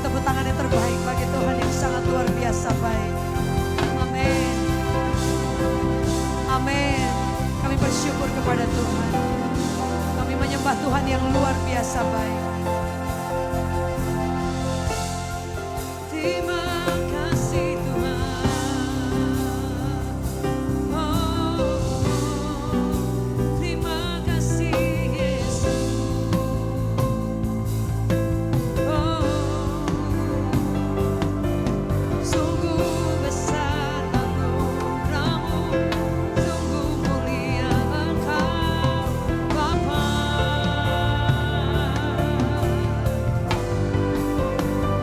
tepuk tangan yang terbaik bagi Tuhan yang sangat luar biasa baik. Amin. Amin. Kami bersyukur kepada Tuhan. Kami menyembah Tuhan yang luar biasa baik. Terima kasih Tuhan. Oh, terima kasih Yesus. Oh, sungguh besar anugerah-Mu, sungguh mulia Engkau Bapa.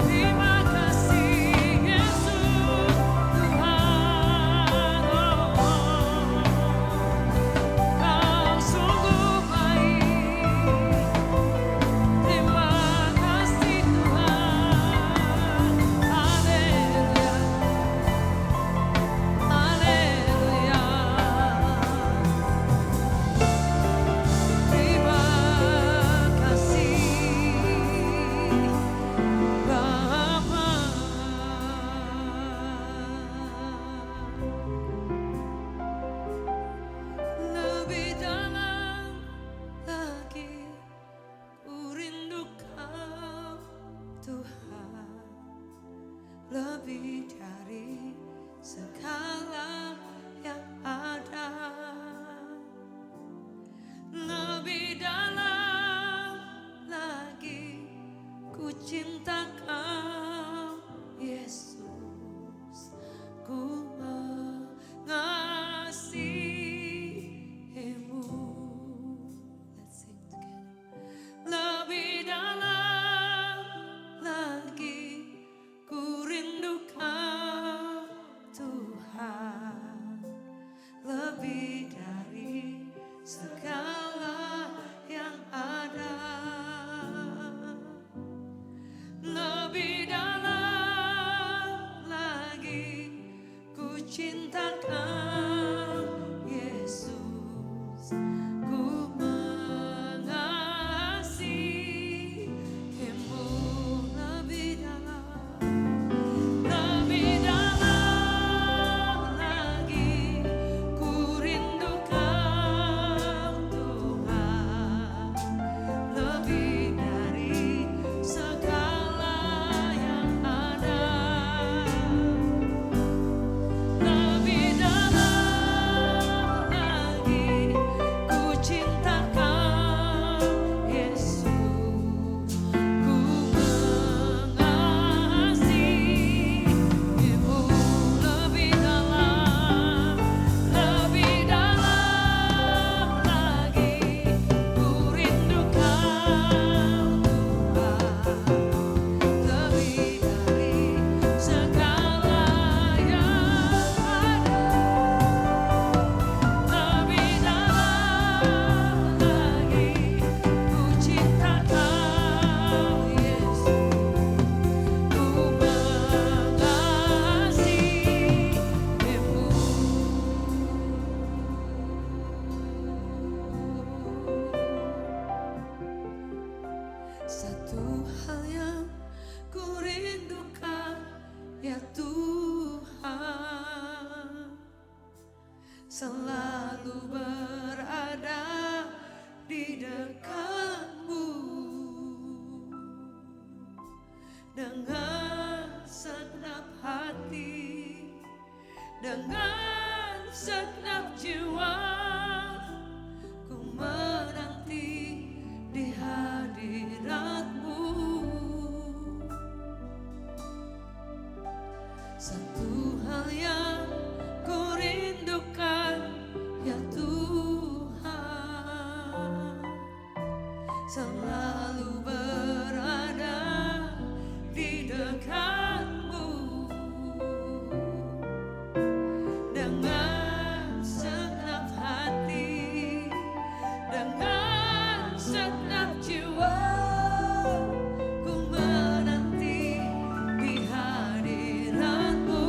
Terima kasih Yesus Tuhan, Kau sungguh baik. Terima kasih Tuhan, haleluya, haleluya. Terima kasih Bapa. Lebih dalam lagi ku rindu Kau Tuhan, lebih dari segala yang ada. Lebih dalam lagi ku cinta Kau Yesus, ku mengasihi-Mu. Let's sing together. Lebih dalam lagi ku rindu Kau Tuhan, lebih dari segala yang ada. Lebih dalam lagi ku cinta Kau Yesus, ku mengasihi-Mu. Lebih dalam lagi ku rindu Kau Tuhan, lebih dari segala yang ada. Lebih dalam lagi ku cinta Kau Yesus, ku mengasihi-Mu. Lebih dalam lagi ku rindu Kau Tuhan, lebih dari segala yang ada. Lebih dalam lagi ku cinta Kau Yesus, ku mengasihi-Mu. Satu hal yang ku rindukan, ya Tuhan, selalu berada di dekat-Mu dengan segenap hati, dengan segenap jiwa. Ku menanti di hadirat-Mu. Satu hal yang ku rindukan, ya Tuhan, selalu berada di dekat-Mu dengan segenap hati, dengan segenap jiwa. Ku menanti di hadirat-Mu.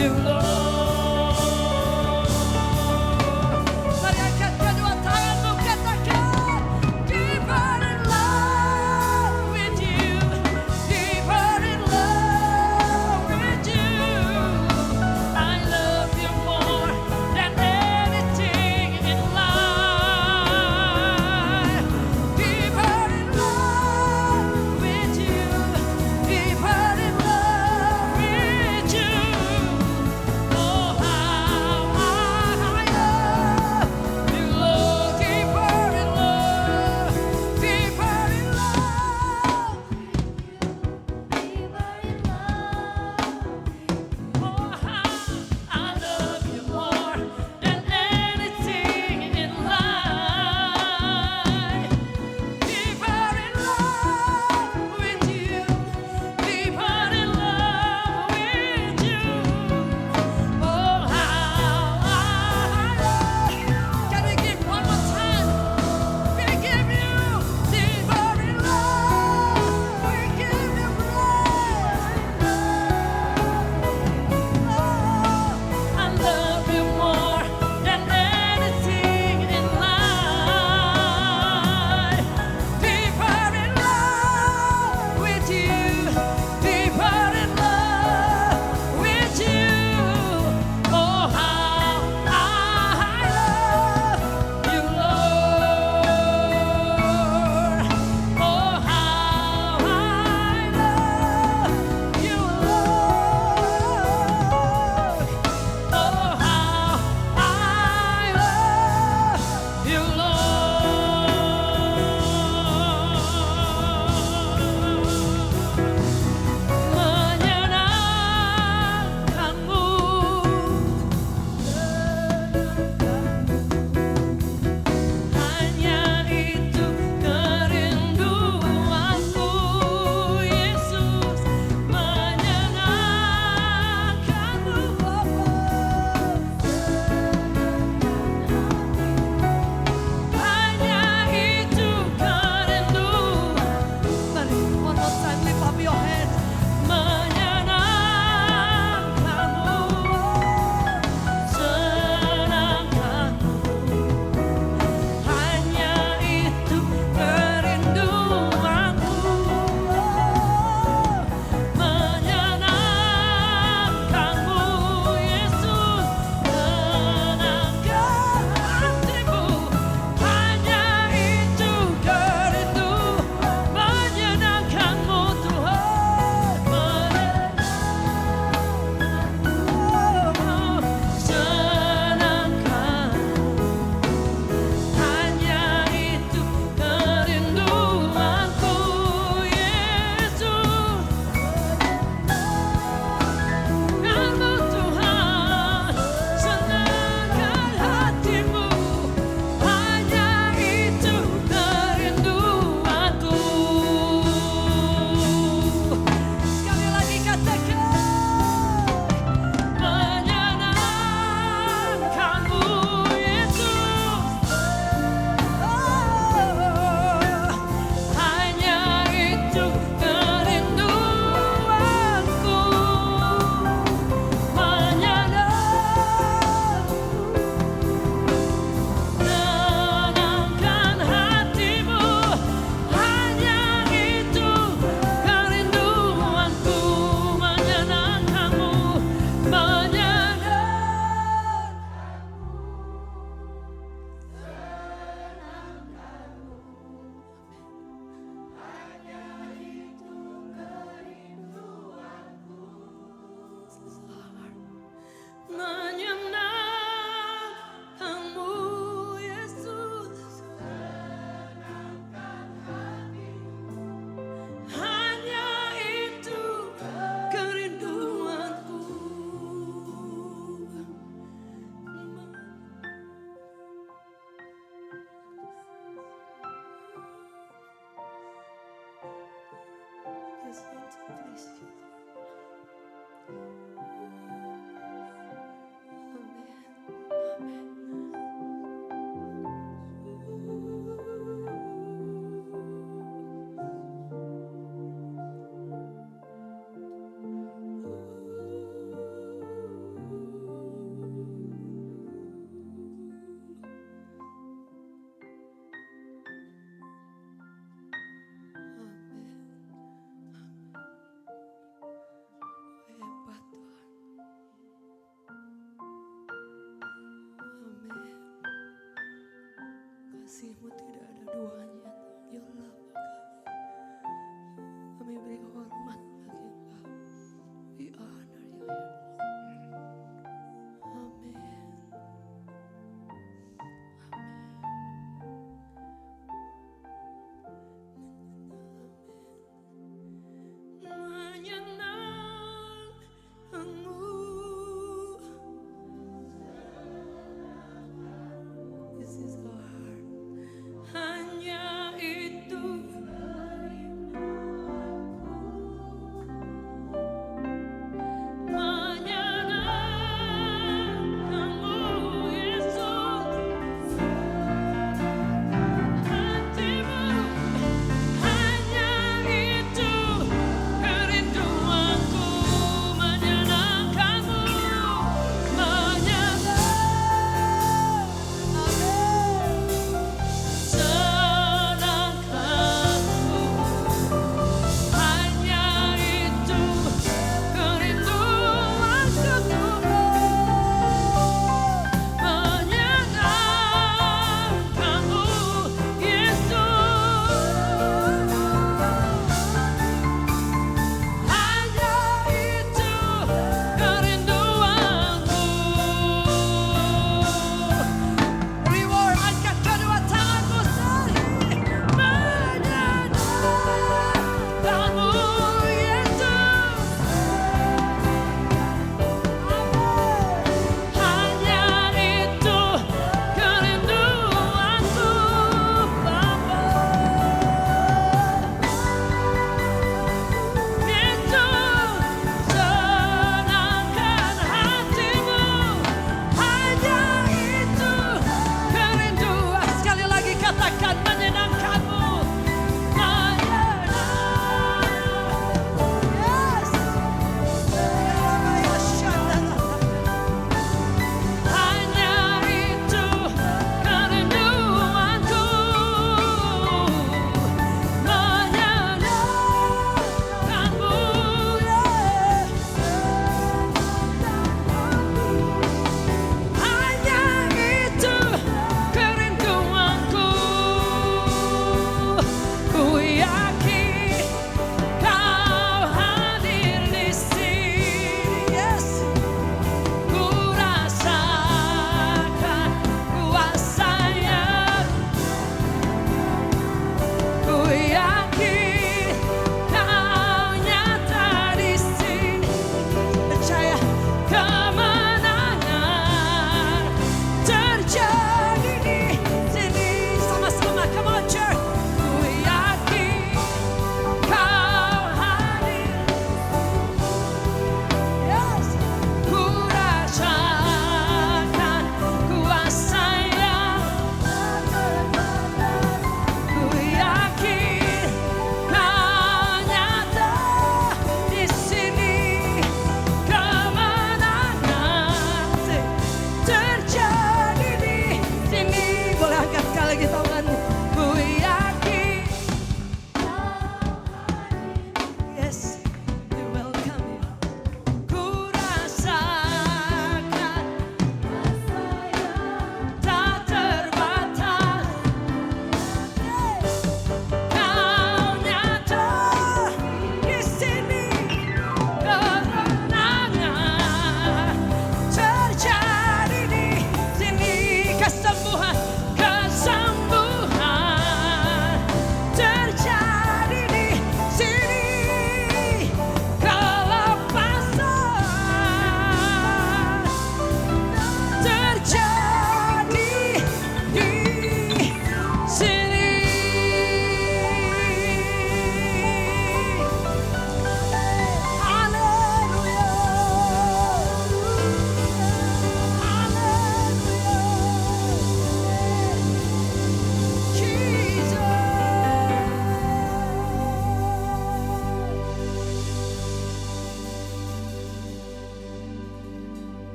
you, Lord. Mari angkat kedua tanganmu, katakan, deeper in love with you, deeper in love with you. I love you more than anything in life. Deeper in love with you, deeper in love with you.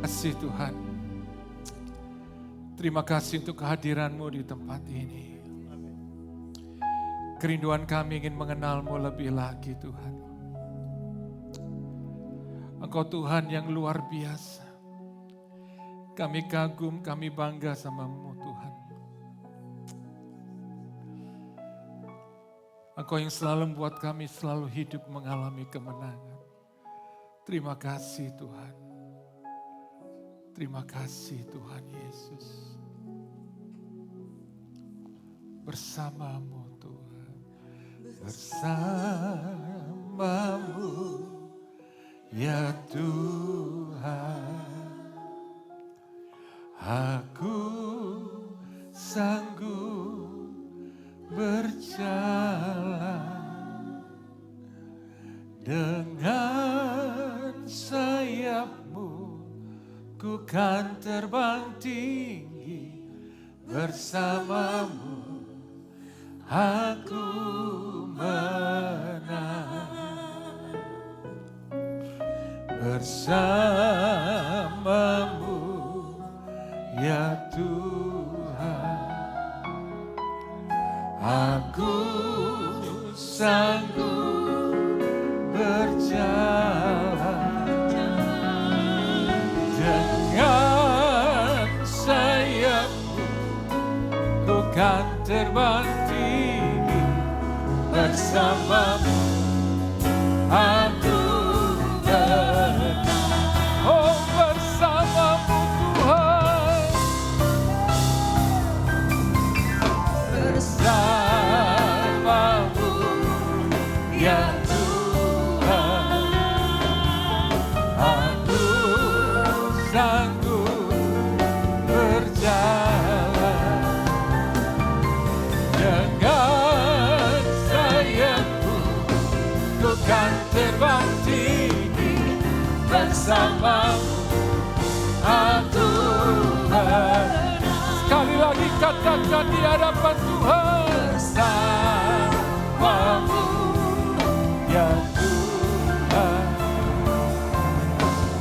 kasih Tuhan. Terima kasih untuk kehadiran-Mu di tempat ini. Kerinduan kami ingin mengenal-Mu lebih lagi Tuhan. Engkau Tuhan yang luar biasa. Kami kagum, kami bangga sama-Mu Tuhan. Engkau yang selalu membuat kami selalu hidup mengalami kemenangan. Terima kasih Tuhan. Terima kasih Tuhan Yesus. Bersama-Mu Tuhan. Bersama-Mu ya Tuhan. Aku sanggup berjalan dengan sayap-Mu, ku kan terbang tinggi bersama-Mu. Aku menang bersama-Mu ya Tuhan. Aku sanggup berjalan dengan sayap-Mu, ku kan terbang tinggi bersama-Mu. Aku menang, oh bersama-Mu Tuhan. Bersama-Mu ya Tuhan. Aku sanggup berjalan dengan sayap-Mu, ku kan terbang tinggi bersama-Mu. Aku menang. Sekali lagi katakan di hadapan Tuhan. Bersama-Mu ya Tuhan.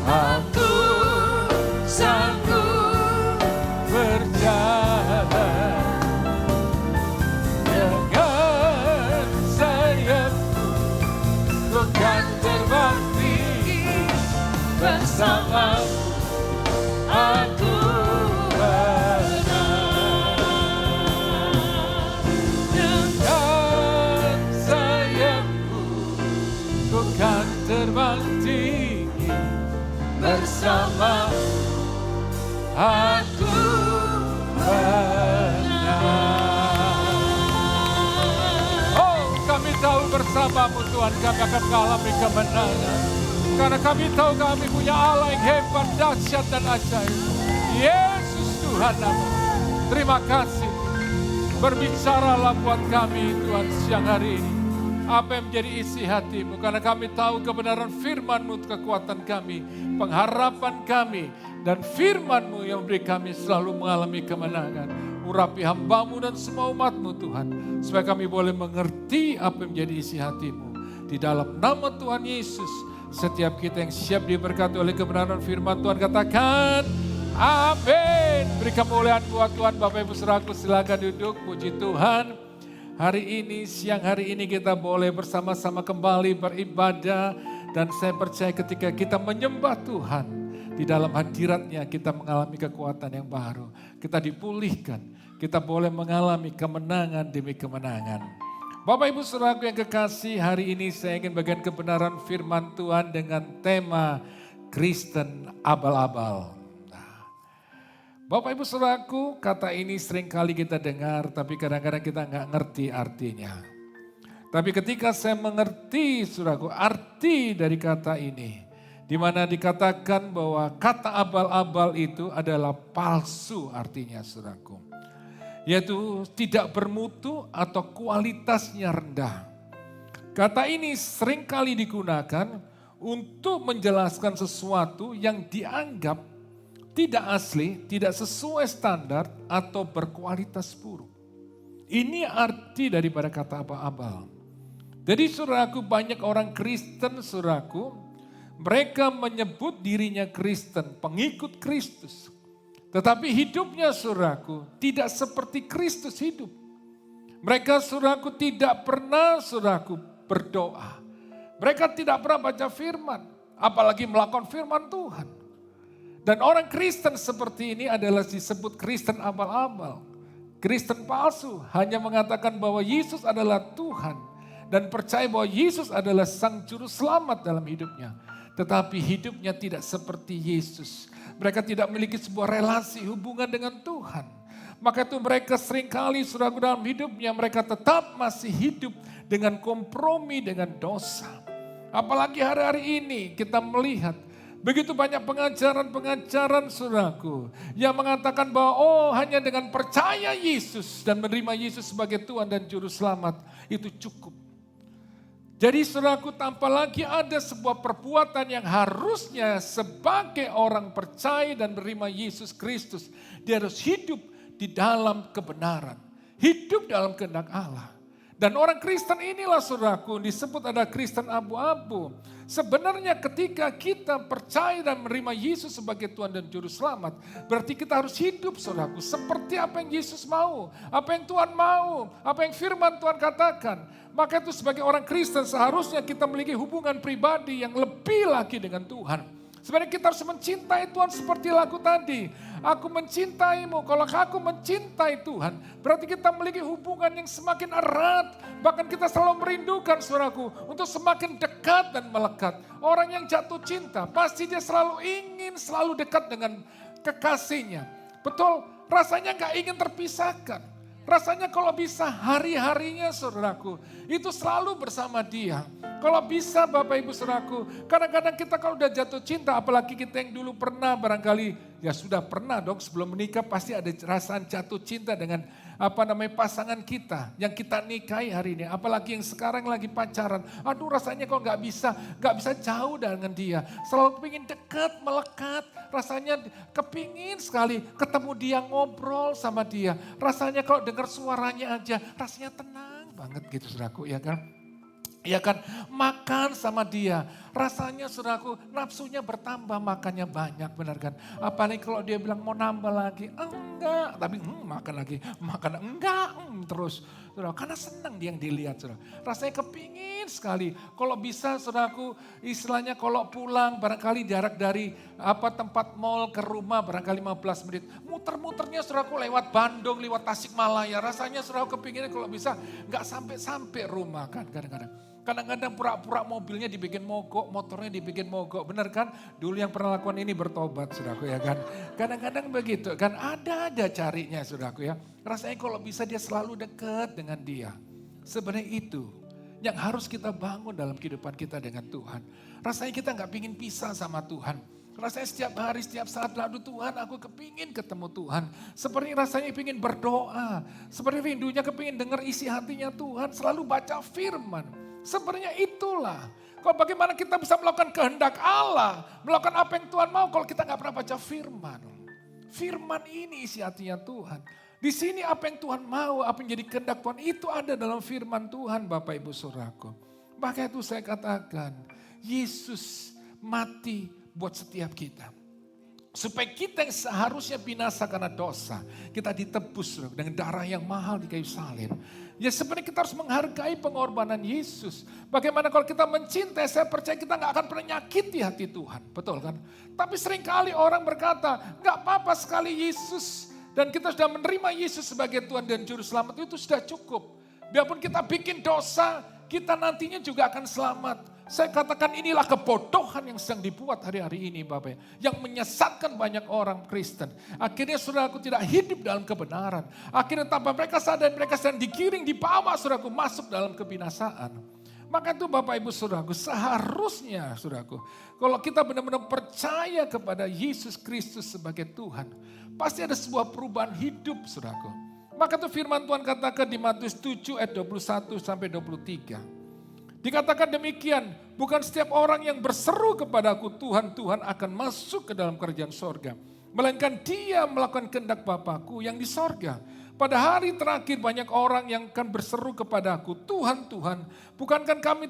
Aku sanggup berjalan dengan sayap-Mu, ku kan terbang tinggi bersama-Mu. Aku menang dengan sayap-Mu, ku kan terbang tinggi bersama-Mu. Aku menang. Oh, kami tahu bersama-Mu Tuhan kami akan mengalami kemenangan. Karena kami tahu kami punya Allah yang hebat, dahsyat dan ajaib. Yesus Tuhan nama. Terima kasih. Berbicaralah buat kami Tuhan siang hari ini. Apa yang menjadi isi hati-Mu. Karena kami tahu kebenaran firman-Mu kekuatan kami. Pengharapan kami. Dan firman-Mu yang memberi kami selalu mengalami kemenangan. Urapi hamba-Mu dan semua umat-Mu Tuhan. Supaya kami boleh mengerti apa yang menjadi isi hati-Mu. Di dalam nama Tuhan Yesus. Setiap kita yang siap diberkati oleh kebenaran firman Tuhan katakan amin. Beri kemuliaan buat Tuhan. Bapak Ibu Saudaraku silakan duduk. Puji Tuhan. Hari ini, siang hari ini kita boleh bersama-sama kembali beribadah. Dan saya percaya ketika kita menyembah Tuhan. Di dalam hadirat-Nya kita mengalami kekuatan yang baru. Kita dipulihkan. Kita boleh mengalami kemenangan demi kemenangan. Bapak Ibu Saudaraku yang kekasih, hari ini saya ingin bagian kebenaran firman Tuhan dengan tema Kristen abal-abal. Nah, Bapak Ibu Saudaraku, kata ini sering kali kita dengar, tapi kadang-kadang kita nggak ngerti artinya. Tapi ketika saya mengerti, Saudaraku, arti dari kata ini, di mana dikatakan bahwa kata abal-abal itu adalah palsu artinya, Saudaraku. Yaitu tidak bermutu atau kualitasnya rendah. Kata ini seringkali digunakan untuk menjelaskan sesuatu yang dianggap tidak asli, tidak sesuai standar atau berkualitas buruk. Ini arti daripada kata abal-abal. Jadi saudaraku, banyak orang Kristen saudaraku Mereka menyebut dirinya Kristen, pengikut Kristus. Tetapi hidupnya saudaraku tidak seperti Kristus hidup. Mereka saudaraku tidak pernah saudaraku berdoa. Mereka tidak pernah baca firman, apalagi melakukan firman Tuhan. Dan orang Kristen seperti ini adalah disebut Kristen abal-abal. Kristen palsu hanya mengatakan bahwa Yesus adalah Tuhan dan percaya bahwa Yesus adalah Sang Juru Selamat dalam hidupnya. Tetapi hidupnya tidak seperti Yesus. Mereka tidak memiliki sebuah relasi hubungan dengan Tuhan. Maka itu mereka seringkali saudara dalam hidupnya mereka tetap masih hidup dengan kompromi dengan dosa. Apalagi hari-hari ini kita melihat begitu banyak pengajaran-pengajaran saudaraku yang mengatakan bahwa hanya dengan percaya Yesus dan menerima Yesus sebagai Tuhan dan Juru Selamat itu cukup. Jadi saudaraku tanpa lagi ada sebuah perbuatan yang harusnya sebagai orang percaya dan menerima Yesus Kristus. Dia harus hidup di dalam kebenaran. Hidup dalam kehendak Allah. Dan orang Kristen inilah saudaraku disebut ada Kristen abu-abu. Sebenarnya ketika kita percaya dan menerima Yesus sebagai Tuhan dan Juru Selamat. Berarti kita harus hidup saudaraku seperti apa yang Yesus mau. Apa yang Tuhan mau. Apa yang firman Tuhan katakan. Maka itu sebagai orang Kristen seharusnya kita memiliki hubungan pribadi yang lebih lagi dengan Tuhan. Sebenarnya kita harus mencintai Tuhan seperti lagu tadi. Aku mencintaimu, kalau aku mencintai Tuhan. Berarti kita memiliki hubungan yang semakin erat. Bahkan kita selalu merindukan saudaraku untuk semakin dekat dan melekat. Orang yang jatuh cinta pasti dia selalu ingin selalu dekat dengan kekasihnya. Betul, rasanya gak ingin terpisahkan. Rasanya kalau bisa hari-harinya saudaraku, itu selalu bersama dia. Kalau bisa Bapak Ibu saudaraku, kadang-kadang kita kalau udah jatuh cinta, apalagi kita yang dulu pernah barangkali, ya sudah pernah dong sebelum menikah pasti ada perasaan jatuh cinta dengan pasangan kita yang kita nikahi hari ini. Apalagi yang sekarang lagi pacaran, aduh rasanya kok gak bisa jauh dengan dia. Selalu pengen dekat, melekat, rasanya kepingin sekali ketemu dia, ngobrol sama dia. Rasanya kalau dengar suaranya aja, rasanya tenang banget gitu saudaraku, ya kan? Ya kan, makan sama dia, rasanya saudaraku nafsunya bertambah, makannya banyak, benar kan? Apalagi kalau dia bilang mau nambah lagi, enggak, tapi makan lagi, makan enggak, terus. Saudara, karena senang dia yang dilihat, saudara. Rasanya kepingin sekali, kalau bisa saudaraku, istilahnya kalau pulang barangkali jarak dari tempat mall ke rumah barangkali 15 menit. Muter-muternya saudaraku lewat Bandung, lewat Tasikmalaya, rasanya saudaraku kepinginnya kalau bisa enggak sampai rumah kan kadang-kadang. Kadang-kadang pura-pura mobilnya dibikin mogok, motornya dibikin mogok. Benar kan? Dulu yang pernah lakukan ini bertobat saudaraku ya kan. Kadang-kadang begitu kan, ada carinya saudaraku ya. Rasanya kalau bisa dia selalu dekat dengan dia. Sebenarnya itu yang harus kita bangun dalam kehidupan kita dengan Tuhan. Rasanya kita gak pingin pisah sama Tuhan. Rasanya setiap hari, setiap saat, aduh Tuhan aku kepingin ketemu Tuhan. Seperti rasanya pingin berdoa. Seperti rindunya kepingin dengar isi hatinya Tuhan. Selalu baca firman. Sebenarnya itulah. Kalau bagaimana kita bisa melakukan kehendak Allah. Melakukan apa yang Tuhan mau kalau kita gak pernah baca firman. Firman ini isi hatinya Tuhan. Di sini apa yang Tuhan mau, apa yang jadi kehendak Tuhan itu ada dalam firman Tuhan Bapak Ibu Saudaraku. Maka itu saya katakan, Yesus mati buat setiap kita. Supaya kita yang seharusnya binasa karena dosa, kita ditebus dengan darah yang mahal di kayu salib. Ya sebenarnya kita harus menghargai pengorbanan Yesus. Bagaimana kalau kita mencintai, saya percaya kita gak akan pernah nyakiti hati Tuhan. Betul kan? Tapi seringkali orang berkata, gak apa-apa sekali Yesus. Dan kita sudah menerima Yesus sebagai Tuhan dan Juru Selamat, itu sudah cukup. Biarpun kita bikin dosa, kita nantinya juga akan selamat. Saya katakan inilah kebodohan yang sedang dibuat hari-hari ini Bapak. Yang menyesatkan banyak orang Kristen. Akhirnya saudaraku tidak hidup dalam kebenaran. Akhirnya tanpa mereka sadar, mereka sedang digiring, dibawa saudaraku masuk dalam kebinasaan. Maka itu Bapak Ibu saudaraku, seharusnya saudaraku, kalau kita benar-benar percaya kepada Yesus Kristus sebagai Tuhan, pasti ada sebuah perubahan hidup saudaraku. Maka itu firman Tuhan katakan di Matius 7 ayat 21 sampai 23. Dikatakan demikian, bukan setiap orang yang berseru kepadaku Tuhan, Tuhan akan masuk ke dalam kerajaan sorga. Melainkan dia melakukan kehendak Bapakku yang di sorga. Pada hari terakhir banyak orang yang akan berseru kepadaku, Tuhan, Tuhan, bukankah kami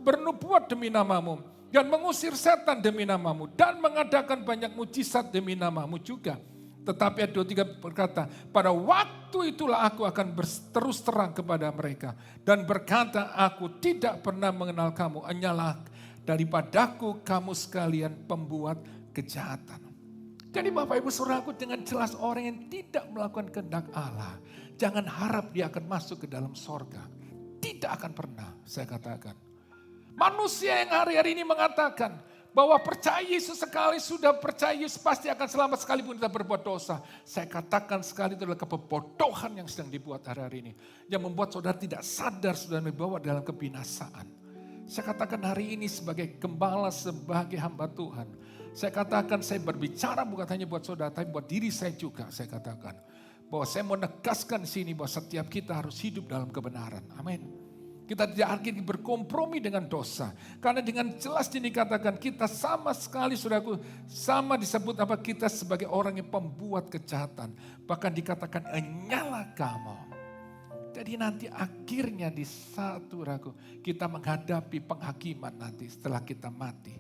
bernubuat demi namamu? dan mengusir setan demi namamu dan mengadakan banyak mujizat demi namamu juga. Tetapi ayat 23 berkata, pada waktu itulah aku akan terus terang kepada mereka dan berkata, aku tidak pernah mengenal kamu, hanyalah daripadaku kamu sekalian pembuat kejahatan. Jadi Bapak Ibu Saudaraku, dengan jelas orang yang tidak melakukan kehendak Allah, jangan harap dia akan masuk ke dalam sorga. Tidak akan pernah, saya katakan. Manusia yang hari-hari ini mengatakan bahwa percaya Yesus sekali sudah percaya Yesus pasti akan selamat sekalipun kita berbuat dosa. Saya katakan sekali itu adalah kebodohan yang sedang dibuat hari-hari ini. Yang membuat saudara tidak sadar sudah dibawa dalam kebinasaan. Saya katakan hari ini sebagai gembala, sebagai hamba Tuhan. Saya katakan saya berbicara bukan hanya buat saudara, tapi buat diri saya juga. Saya katakan bahwa saya mau negaskan di sini bahwa setiap kita harus hidup dalam kebenaran. Amin. Kita tidak akan berkompromi dengan dosa. Karena dengan jelas dikatakan kita sama sekali, saudaraku, sama disebut apa kita sebagai orang yang pembuat kejahatan. Bahkan dikatakan hanyalah kamu. Jadi nanti akhirnya di satu ragu kita menghadapi penghakiman nanti setelah kita mati.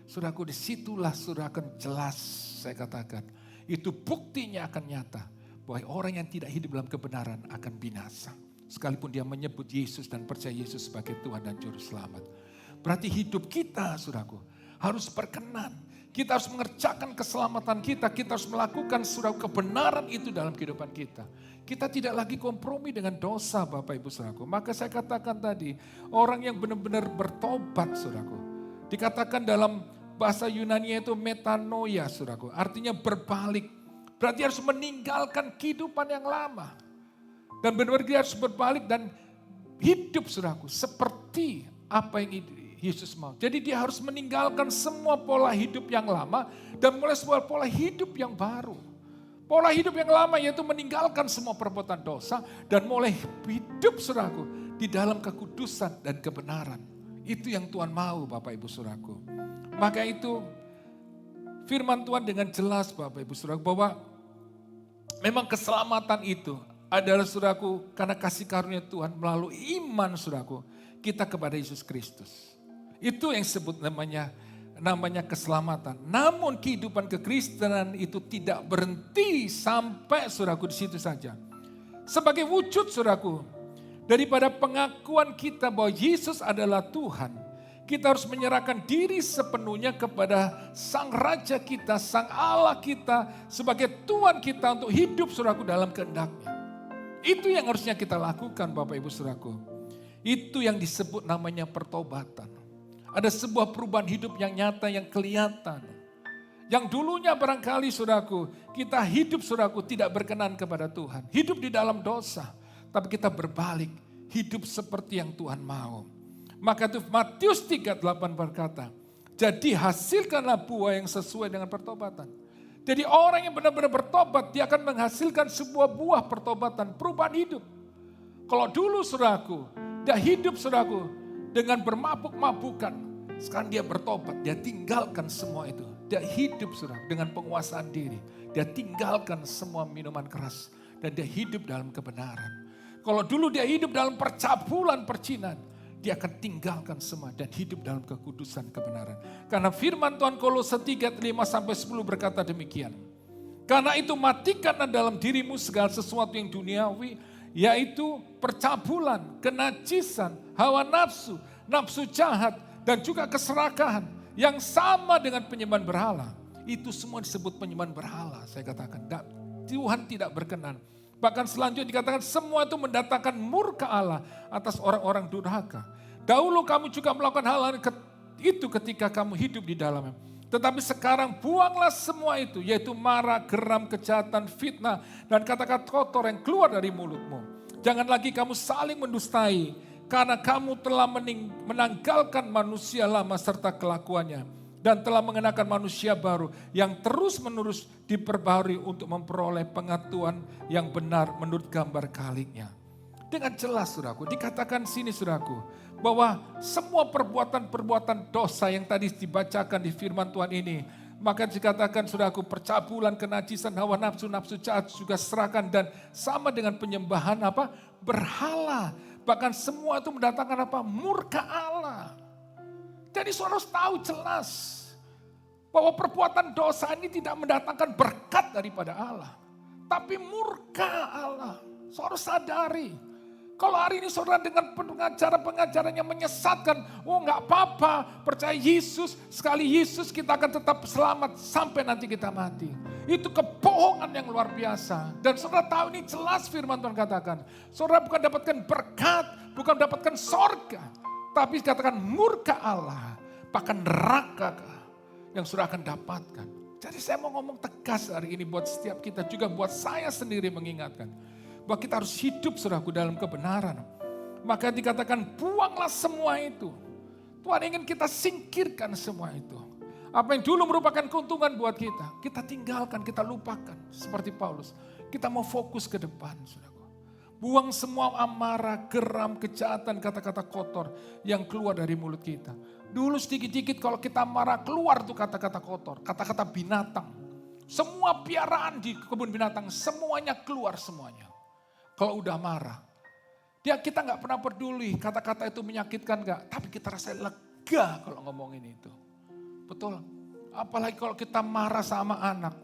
Saudaraku, disitulah saudara akan jelas, saya katakan. Itu buktinya akan nyata bahwa orang yang tidak hidup dalam kebenaran akan binasa. Sekalipun dia menyebut Yesus dan percaya Yesus sebagai Tuhan dan Juru Selamat. Berarti hidup kita, saudaraku, harus berkenan. Kita harus mengerjakan keselamatan kita. Kita harus melakukan saudaraku kebenaran itu dalam kehidupan kita. Kita tidak lagi kompromi dengan dosa, Bapak Ibu Saudaraku. Maka saya katakan tadi, orang yang benar-benar bertobat, saudaraku. Dikatakan dalam bahasa Yunani itu metanoia, saudaraku. Artinya berbalik. Berarti harus meninggalkan kehidupan yang lama. Dan benar-benar dia harus berbalik dan hidup, saudaraku, seperti apa yang Yesus mau. Jadi dia harus meninggalkan semua pola hidup yang lama dan mulai sebuah pola hidup yang baru. Pola hidup yang lama yaitu meninggalkan semua perbuatan dosa dan mulai hidup, saudaraku, di dalam kekudusan dan kebenaran. Itu yang Tuhan mau, Bapak Ibu Saudaraku. Maka itu firman Tuhan dengan jelas, Bapak Ibu Saudaraku, bahwa memang keselamatan itu adalah, saudaraku, karena kasih karunia Tuhan melalui iman, saudaraku, kita kepada Yesus Kristus. Itu yang disebut namanya keselamatan. Namun kehidupan kekristenan itu tidak berhenti sampai, saudaraku, di situ saja. Sebagai wujud, saudaraku, daripada pengakuan kita bahwa Yesus adalah Tuhan, kita harus menyerahkan diri sepenuhnya kepada Sang Raja kita, Sang Allah kita, sebagai Tuhan kita untuk hidup, saudaraku, dalam kehendak-Nya. Itu yang harusnya kita lakukan, Bapak Ibu Saudaraku. Itu yang disebut namanya pertobatan. Ada sebuah perubahan hidup yang nyata, yang kelihatan. Yang dulunya barangkali, saudaraku, kita hidup, saudaraku, tidak berkenan kepada Tuhan. Hidup di dalam dosa. Tapi kita berbalik, hidup seperti yang Tuhan mau. Maka itu Matius 3:8 berkata, jadi hasilkanlah buah yang sesuai dengan pertobatan. Jadi orang yang benar-benar bertobat, dia akan menghasilkan sebuah buah pertobatan, perubahan hidup. Kalau dulu, saudaraku, dia hidup, saudaraku, dengan bermabuk-mabukan. Sekarang dia bertobat, dia tinggalkan semua itu. Dia hidup, saudara, dengan penguasaan diri. Dia tinggalkan semua minuman keras. Dan dia hidup dalam kebenaran. Kalau dulu dia hidup dalam percabulan, percinan, dia akan tinggalkan semua dan hidup dalam kekudusan kebenaran. Karena firman Tuhan Kolose 3:5-10 berkata demikian. Karena itu matikanlah dalam dirimu segala sesuatu yang duniawi, yaitu percabulan, kenajisan, hawa nafsu, nafsu jahat, dan juga keserakahan yang sama dengan penyembahan berhala. Itu semua disebut penyembahan berhala, saya katakan. Tuhan tidak berkenan. Bahkan selanjutnya dikatakan semua itu mendatangkan murka Allah atas orang-orang durhaka. Dahulu kamu juga melakukan hal itu ketika kamu hidup di dalamnya. Tetapi sekarang buanglah semua itu, yaitu marah, geram, kejahatan, fitnah, dan kata-kata kotor yang keluar dari mulutmu. Jangan lagi kamu saling mendustai, karena kamu telah menanggalkan manusia lama serta kelakuannya. Dan telah mengenakan manusia baru yang terus-menerus diperbaharui untuk memperoleh pengetahuan yang benar menurut gambar kaliknya. Dengan jelas, saudaraku, dikatakan sini, saudaraku, bahwa semua perbuatan-perbuatan dosa yang tadi dibacakan di firman Tuhan ini, maka dikatakan, saudaraku, percabulan, kenajisan, hawa nafsu, nafsu jahat, juga serakah, dan sama dengan penyembahan apa? Berhala. Bahkan semua itu mendatangkan apa? Murka Allah. Jadi saudara harus tahu jelas bahwa perbuatan dosa ini tidak mendatangkan berkat daripada Allah. Tapi murka Allah. Saudara sadari. Kalau hari ini saudara dengan pengacara-pengacaranya menyesatkan, oh nggak apa-apa, percaya Yesus, sekali Yesus kita akan tetap selamat sampai nanti kita mati. Itu kebohongan yang luar biasa. Dan saudara tahu ini jelas firman Tuhan katakan. Saudara bukan dapatkan berkat, bukan dapatkan sorga. Tapi katakan murka Allah, bahkan neraka yang saudara akan dapatkan. Jadi saya mau ngomong tegas hari ini buat setiap kita, juga buat saya sendiri mengingatkan. Bahwa kita harus hidup saudaraku dalam kebenaran. Maka dikatakan buanglah semua itu. Tuhan ingin kita singkirkan semua itu. Apa yang dulu merupakan keuntungan buat kita tinggalkan, kita lupakan. Seperti Paulus, kita mau fokus ke depan saudaraku. Buang semua amarah, geram, kejahatan, kata-kata kotor yang keluar dari mulut kita. Dulu sedikit-sedikit kalau kita marah keluar tuh kata-kata kotor, kata-kata binatang. Semua piaraan di kebun binatang semuanya keluar semuanya. Kalau udah marah, kita nggak pernah peduli kata-kata itu menyakitkan nggak, tapi kita rasa lega kalau ngomongin itu. Betul. Apalagi kalau kita marah sama anak,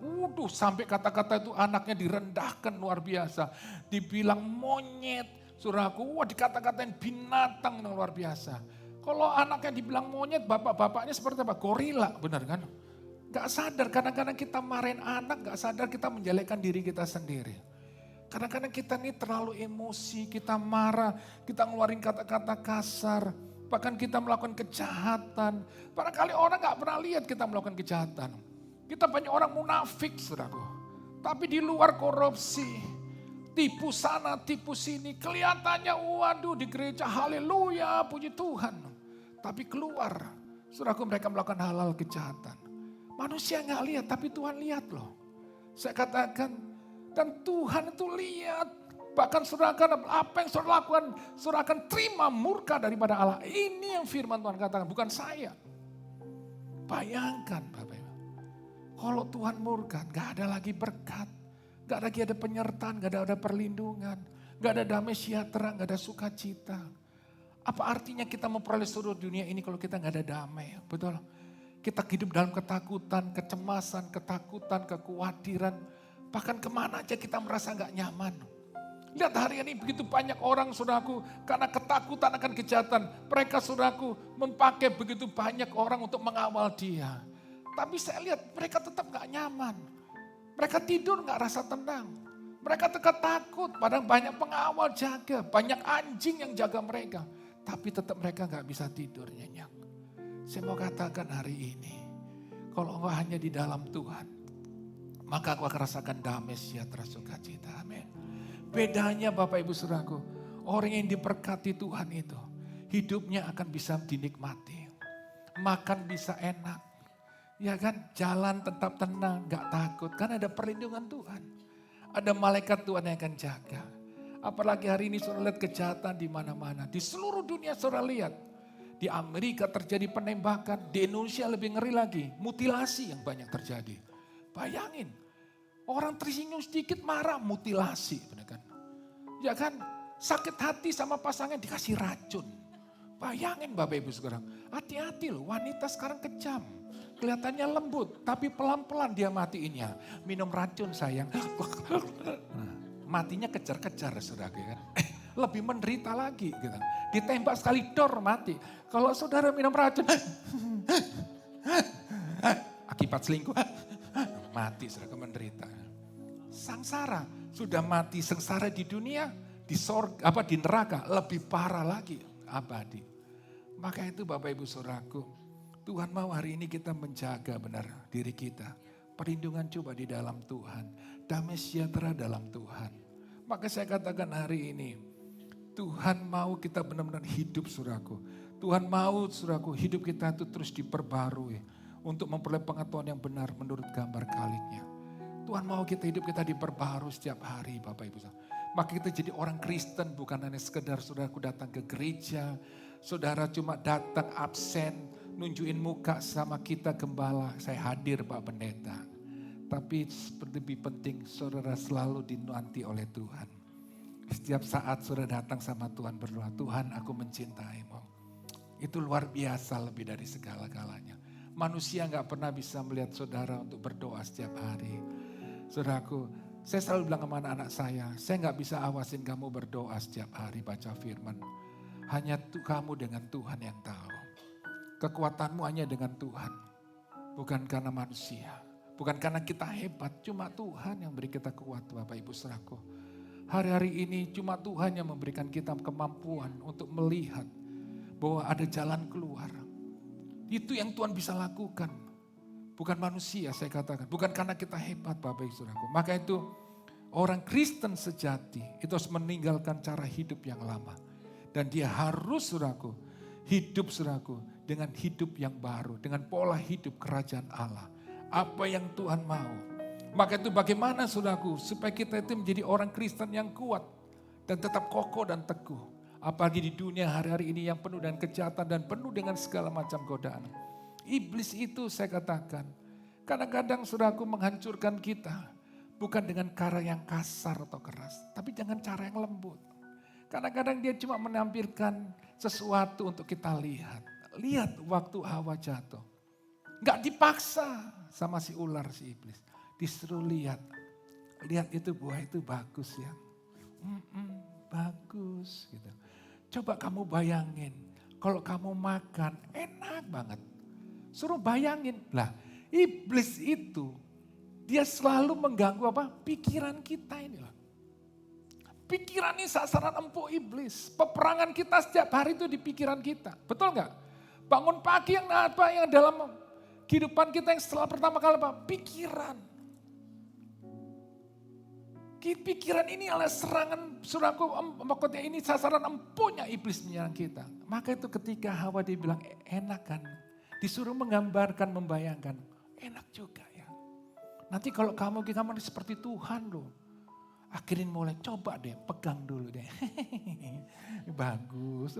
sampai kata-kata itu anaknya direndahkan luar biasa, dibilang monyet, saudaraku, dikata-katain binatang yang luar biasa. Kalau anaknya dibilang monyet, bapak-bapaknya seperti apa? Gorila, benar kan? Gak sadar, kadang-kadang kita marahin anak, gak sadar kita menjelekkan diri kita sendiri. Kadang-kadang kita ini terlalu emosi, kita marah, kita ngeluarin kata-kata kasar, bahkan kita melakukan kejahatan. Barangkali orang gak pernah lihat kita melakukan kejahatan. Kita banyak orang munafik, saudaraku. Tapi di luar korupsi, tipu sana, tipu sini, kelihatannya waduh di gereja haleluya, puji Tuhan. Tapi keluar, saudaraku mereka melakukan hal-hal kejahatan. Manusia gak lihat, tapi Tuhan lihat loh. Saya katakan, dan Tuhan itu lihat. Bahkan saudara akan, apa yang saudara lakukan, saudara akan terima murka daripada Allah. Ini yang firman Tuhan katakan, bukan saya. Bayangkan Bapak Ibu, kalau Tuhan murka, gak ada lagi berkat. Gak lagi ada penyertaan, gak ada perlindungan. Gak ada damai sejahtera, gak ada sukacita. Apa artinya kita memperoleh seluruh dunia ini kalau kita gak ada damai? Betul. Kita hidup dalam ketakutan, kecemasan, ketakutan, kekhawatiran. Bahkan kemana aja kita merasa gak nyaman. Lihat hari ini begitu banyak orang saudaraku, karena ketakutan akan kejahatan. Mereka saudaraku memakai begitu banyak orang untuk mengawal dia. Tapi saya lihat mereka tetap gak nyaman. Mereka tidur gak rasa tenang. Mereka tetap takut, padahal banyak pengawal jaga. Banyak anjing yang jaga mereka. Tapi tetap mereka gak bisa tidur nyenyak. Saya mau katakan hari ini, kalau engkau hanya di dalam Tuhan, maka aku akan rasakan damai sejahtera sukacita. Amin. Bedanya Bapak Ibu Saudaraku, orang yang diberkati Tuhan itu, hidupnya akan bisa dinikmati. Makan bisa enak. Ya kan, jalan tetap tenang, gak takut. Kan ada perlindungan Tuhan. Ada malaikat Tuhan yang akan jaga. Apalagi hari ini saudara lihat kejahatan di mana-mana. Di seluruh dunia saudara lihat. Di Amerika terjadi penembakan, di Indonesia lebih ngeri lagi. Mutilasi yang banyak terjadi. Bayangin, orang tersinggung sedikit marah, mutilasi. Benar kan? Ya kan, sakit hati sama pasangan dikasih racun. Bayangin Bapak Ibu sekarang, hati-hati loh, wanita sekarang kejam. Kelihatannya lembut, tapi pelan-pelan dia matiinnya. Minum racun sayang. Matinya kejar-kejar saudara kan. Lebih menderita lagi gitu. Ditembak sekali dor mati. Kalau saudara minum racun. Akibat selingkuh. Mati saudara menderita. Sangsara. Sudah mati sengsara di dunia. Di sorga, di neraka. Lebih parah lagi. Abadi. Maka itu Bapak Ibu Saudaraku. Tuhan mau hari ini kita menjaga benar diri kita. Perlindungan coba di dalam Tuhan. Damai sejahtera dalam Tuhan. Maka saya katakan hari ini. Tuhan mau kita benar-benar hidup saudaraku. Tuhan mau saudaraku hidup kita itu terus diperbarui. Untuk memperoleh pengetahuan yang benar menurut gambar kaliknya. Tuhan mau hidup kita diperbarui setiap hari Bapak Ibu. Maka kita jadi orang Kristen bukan hanya sekedar saudaraku datang ke gereja. Saudara cuma datang absen. Nunjukin muka sama kita gembala, saya hadir Pak Pendeta. Tapi lebih penting saudara selalu dinanti oleh Tuhan. Setiap saat saudara datang sama Tuhan berdoa, Tuhan aku mencintaimu. Itu luar biasa lebih dari segala-galanya. Manusia gak pernah bisa melihat saudara untuk berdoa setiap hari. Saudaraku, saya selalu bilang sama anak-anak saya gak bisa awasin kamu berdoa setiap hari baca firman. Hanya kamu dengan Tuhan yang tahu. Kekuatanmu hanya dengan Tuhan. Bukan karena manusia. Bukan karena kita hebat, cuma Tuhan yang beri kita kuat Bapak Ibu saudaraku. Hari-hari ini cuma Tuhan yang memberikan kita kemampuan untuk melihat bahwa ada jalan keluar. Itu yang Tuhan bisa lakukan. Bukan manusia saya katakan. Bukan karena kita hebat Bapak Ibu saudaraku. Maka itu orang Kristen sejati itu harus meninggalkan cara hidup yang lama. Dan dia harus saudaraku hidup saudaraku dengan hidup yang baru. Dengan pola hidup kerajaan Allah. Apa yang Tuhan mau. Maka itu bagaimana saudaraku supaya kita itu menjadi orang Kristen yang kuat. Dan tetap kokoh dan teguh. Apalagi di dunia hari-hari ini yang penuh dengan kejahatan dan penuh dengan segala macam godaan. Iblis itu saya katakan, kadang-kadang saudaraku menghancurkan kita. Bukan dengan cara yang kasar atau keras, tapi dengan cara yang lembut. Kadang-kadang dia cuma menampilkan sesuatu untuk kita lihat. Lihat waktu Hawa jatuh. Gak dipaksa sama si ular, si iblis. Disuruh lihat. Lihat itu buah itu bagus ya. Bagus gitu. Coba kamu bayangin, kalau kamu makan enak banget. Suruh bayangin, lah iblis itu dia selalu mengganggu apa? Pikiran kita ini loh. Pikiran ini sasaran empuk iblis. Peperangan kita setiap hari itu di pikiran kita, betul nggak? Bangun pagi yang apa yang dalam kehidupan kita yang setelah pertama kali apa? Pikiran. Pikiran ini adalah serangan suraku, maksudnya ini sasaran empuknya iblis menyerang kita. Maka itu ketika Hawa dibilang enak kan, disuruh menggambarkan, membayangkan, enak juga ya. Nanti kalau kamu seperti Tuhan loh. Akhirnya mulai coba deh, pegang dulu deh. Bagus,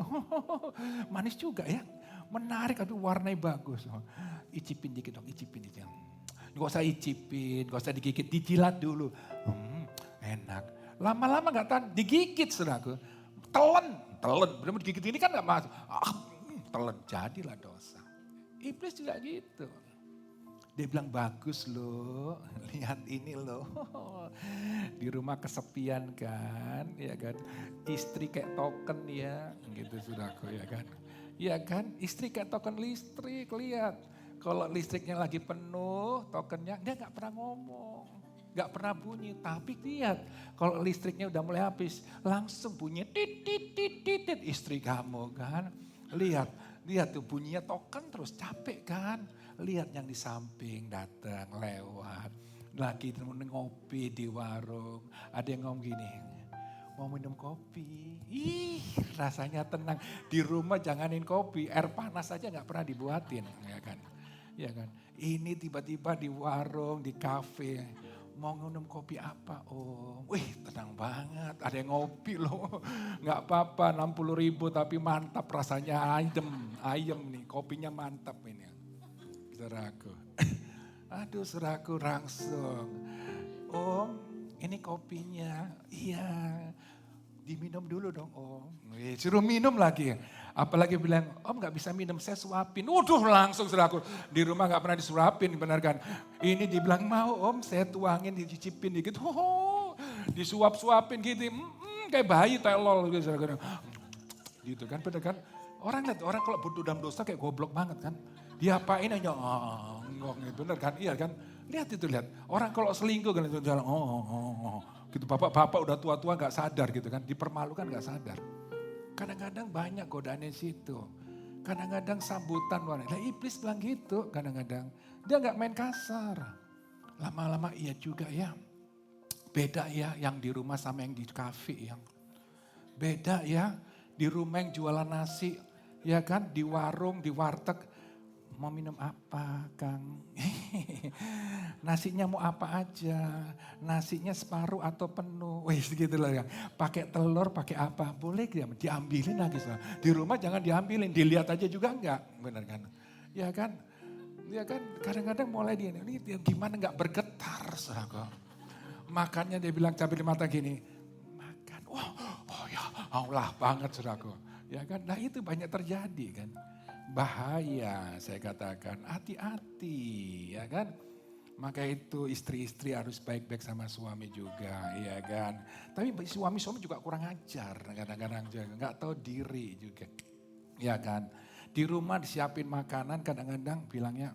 manis juga ya. Menarik, aduh warnanya bagus. Icipin dikit dong, icipin dikit. Gak usah icipin, gak usah digigit, dijilat dulu. Enak. Lama-lama gak tahan, digigit saudaraku. Telan. Benar digigit ini kan gak masuk. Telan, jadilah dosa. Iblis juga gitu. Dia bilang bagus loh, lihat ini loh. Di rumah kesepian kan, ya kan. Istri kayak token ya, gitu saudaraku ya kan. Ya kan, istri kayak token listrik, lihat. Kalau listriknya lagi penuh, tokennya dia gak pernah ngomong. Gak pernah bunyi, tapi lihat kalau listriknya udah mulai habis, langsung bunyi tit istri kamu kan. Lihat tuh bunyinya token terus, capek kan. Lihat yang di samping datang lewat, lagi ngopi di warung, ada yang ngomong gini, mau minum kopi, ih rasanya tenang. Di rumah janganin kopi, air panas aja gak pernah dibuatin, ya kan. Ya kan. Ini tiba-tiba di warung, di kafe. Mau minum kopi apa om? Wih tenang banget, ada yang ngopi loh. Gak apa-apa 60.000 tapi mantap rasanya ayam nih, kopinya mantap ini. Saudaraku, aduh saudaraku langsung. Om ini kopinya, iya diminum dulu dong om. Suruh minum lagi. Apalagi bilang, om gak bisa minum, saya suapin. Waduh langsung saudaraku, di rumah gak pernah disuapin benar kan. Ini dibilang mau om, saya tuangin, dicicipin dikit. Disuap-suapin gitu, kayak bayi telol gitu saudaraku. Gitu kan, benar kan. Orang kalau bodoh dalam dosa kayak goblok banget kan. Diapain aja, benar kan, iya kan. Lihat itu, lihat. Orang kalau selingkuh kan, gitu bapak-bapak udah tua-tua gak sadar gitu kan. Dipermalukan gak sadar. Kadang-kadang banyak godaan di situ. Kadang-kadang sambutan wanita. Lah iblis bilang gitu kadang-kadang. Dia gak main kasar. Lama-lama iya juga ya. Beda ya yang di rumah sama yang di kafe ya. Beda ya di rumah yang jualan nasi. Ya kan di warung, di warteg. Mau minum apa Kang? Nasinya mau apa aja? Nasinya separuh atau penuh? Wih gitu lah ya. Pakai telur, pakai apa? Boleh diambilin lagi. Di rumah jangan diambilin, dilihat aja juga enggak. Benar kan? Ya kan? Ya kan kadang-kadang mulai dia, ini gimana enggak bergetar saudara. Makannya dia bilang cabai di mata gini. Makan, oh ya Allah banget saudara. Ya kan, nah itu banyak terjadi kan. Bahaya saya katakan, hati-hati ya kan. Maka itu istri-istri harus baik-baik sama suami juga, ya kan. Tapi suami-suami juga kurang ajar, kadang-kadang juga nggak tahu diri juga, ya kan. Di rumah disiapin makanan, kadang-kadang bilangnya,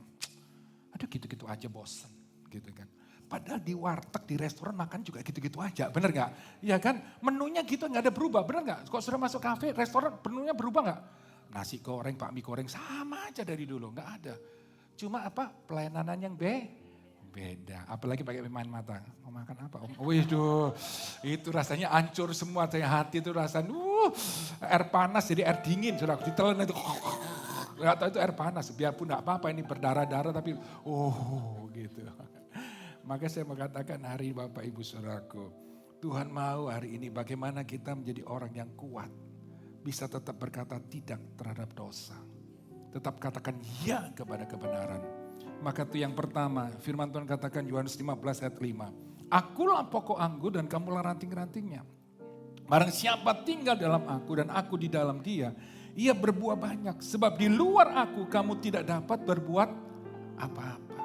aduh gitu-gitu aja bosen, gitu kan. Padahal di warteg, di restoran makan juga gitu-gitu aja, bener nggak? Ya kan, menunya gitu nggak ada berubah, bener nggak? Kok sudah masuk kafe, restoran, menunya berubah nggak? Nasi goreng, bakmi goreng sama aja dari dulu, nggak ada. Cuma apa? Pelayanan yang beda, apalagi pakai pemain mata. Mau makan apa? Waduh, itu rasanya hancur semua. Saya hati itu rasanya, air panas jadi air dingin. Sudah ditelan itu, nggak tahu itu air panas. Biarpun nggak apa-apa ini berdarah-darah tapi, gitu. Maka saya mengatakan hari Bapak Ibu Saudaraku, Tuhan mau hari ini bagaimana kita menjadi orang yang kuat. Bisa tetap berkata tidak terhadap dosa. Tetap katakan ya kepada kebenaran. Maka itu yang pertama, firman Tuhan katakan Yohanes 15 ayat 5. Akulah pokok anggur dan kamulah ranting-rantingnya. Barang siapa tinggal dalam aku dan aku di dalam dia, ia berbuah banyak. Sebab di luar aku kamu tidak dapat berbuat apa-apa.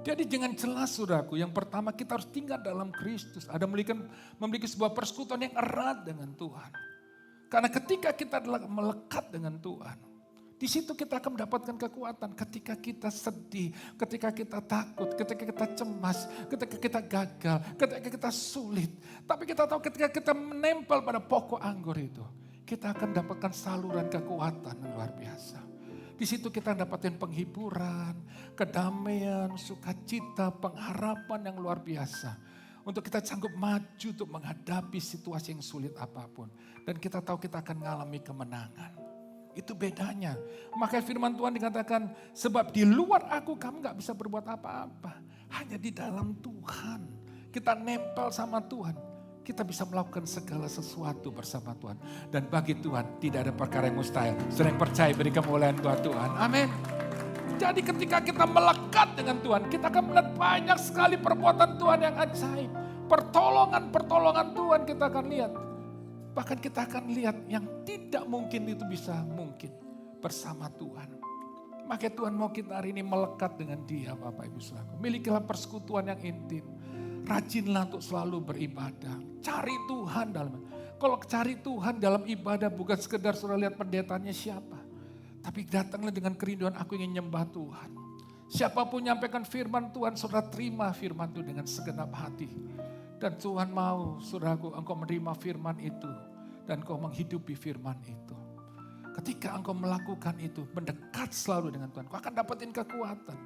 Jadi jangan celah saudaraku, yang pertama kita harus tinggal dalam Kristus. Ada memiliki sebuah persekutuan yang erat dengan Tuhan. Karena ketika kita melekat dengan Tuhan, di situ kita akan mendapatkan kekuatan ketika kita sedih, ketika kita takut, ketika kita cemas, ketika kita gagal, ketika kita sulit. Tapi kita tahu ketika kita menempel pada pokok anggur itu, kita akan mendapatkan saluran kekuatan yang luar biasa. Di situ kita mendapatkan penghiburan, kedamaian, sukacita, pengharapan yang luar biasa. Untuk kita sanggup maju untuk menghadapi situasi yang sulit apapun. Dan kita tahu kita akan mengalami kemenangan. Itu bedanya. Maka firman Tuhan dikatakan, sebab di luar aku kamu gak bisa berbuat apa-apa. Hanya di dalam Tuhan. Kita nempel sama Tuhan. Kita bisa melakukan segala sesuatu bersama Tuhan. Dan bagi Tuhan tidak ada perkara yang mustahil. Sering percaya beri kemuliaan buat Tuhan. Amin. Jadi ketika kita melekat dengan Tuhan, kita akan melihat banyak sekali perbuatan Tuhan yang ajaib. Pertolongan-pertolongan Tuhan kita akan lihat. Bahkan kita akan lihat yang tidak mungkin itu bisa mungkin bersama Tuhan. Maka Tuhan mau kita hari ini melekat dengan Dia Bapak Ibu Saudara. Milikilah persekutuan yang intim. Rajinlah untuk selalu beribadah. Cari Tuhan dalam. Kalau cari Tuhan dalam ibadah bukan sekedar saudara lihat pendetanya siapa. Tapi datanglah dengan kerinduan aku ingin nyembah Tuhan. Siapapun nyampaikan firman Tuhan, saudara terima firman itu dengan segenap hati. Dan Tuhan mau, saudaraku, engkau menerima firman itu. Dan engkau menghidupi firman itu. Ketika engkau melakukan itu, mendekat selalu dengan Tuhan, engkau akan dapetin kekuatan.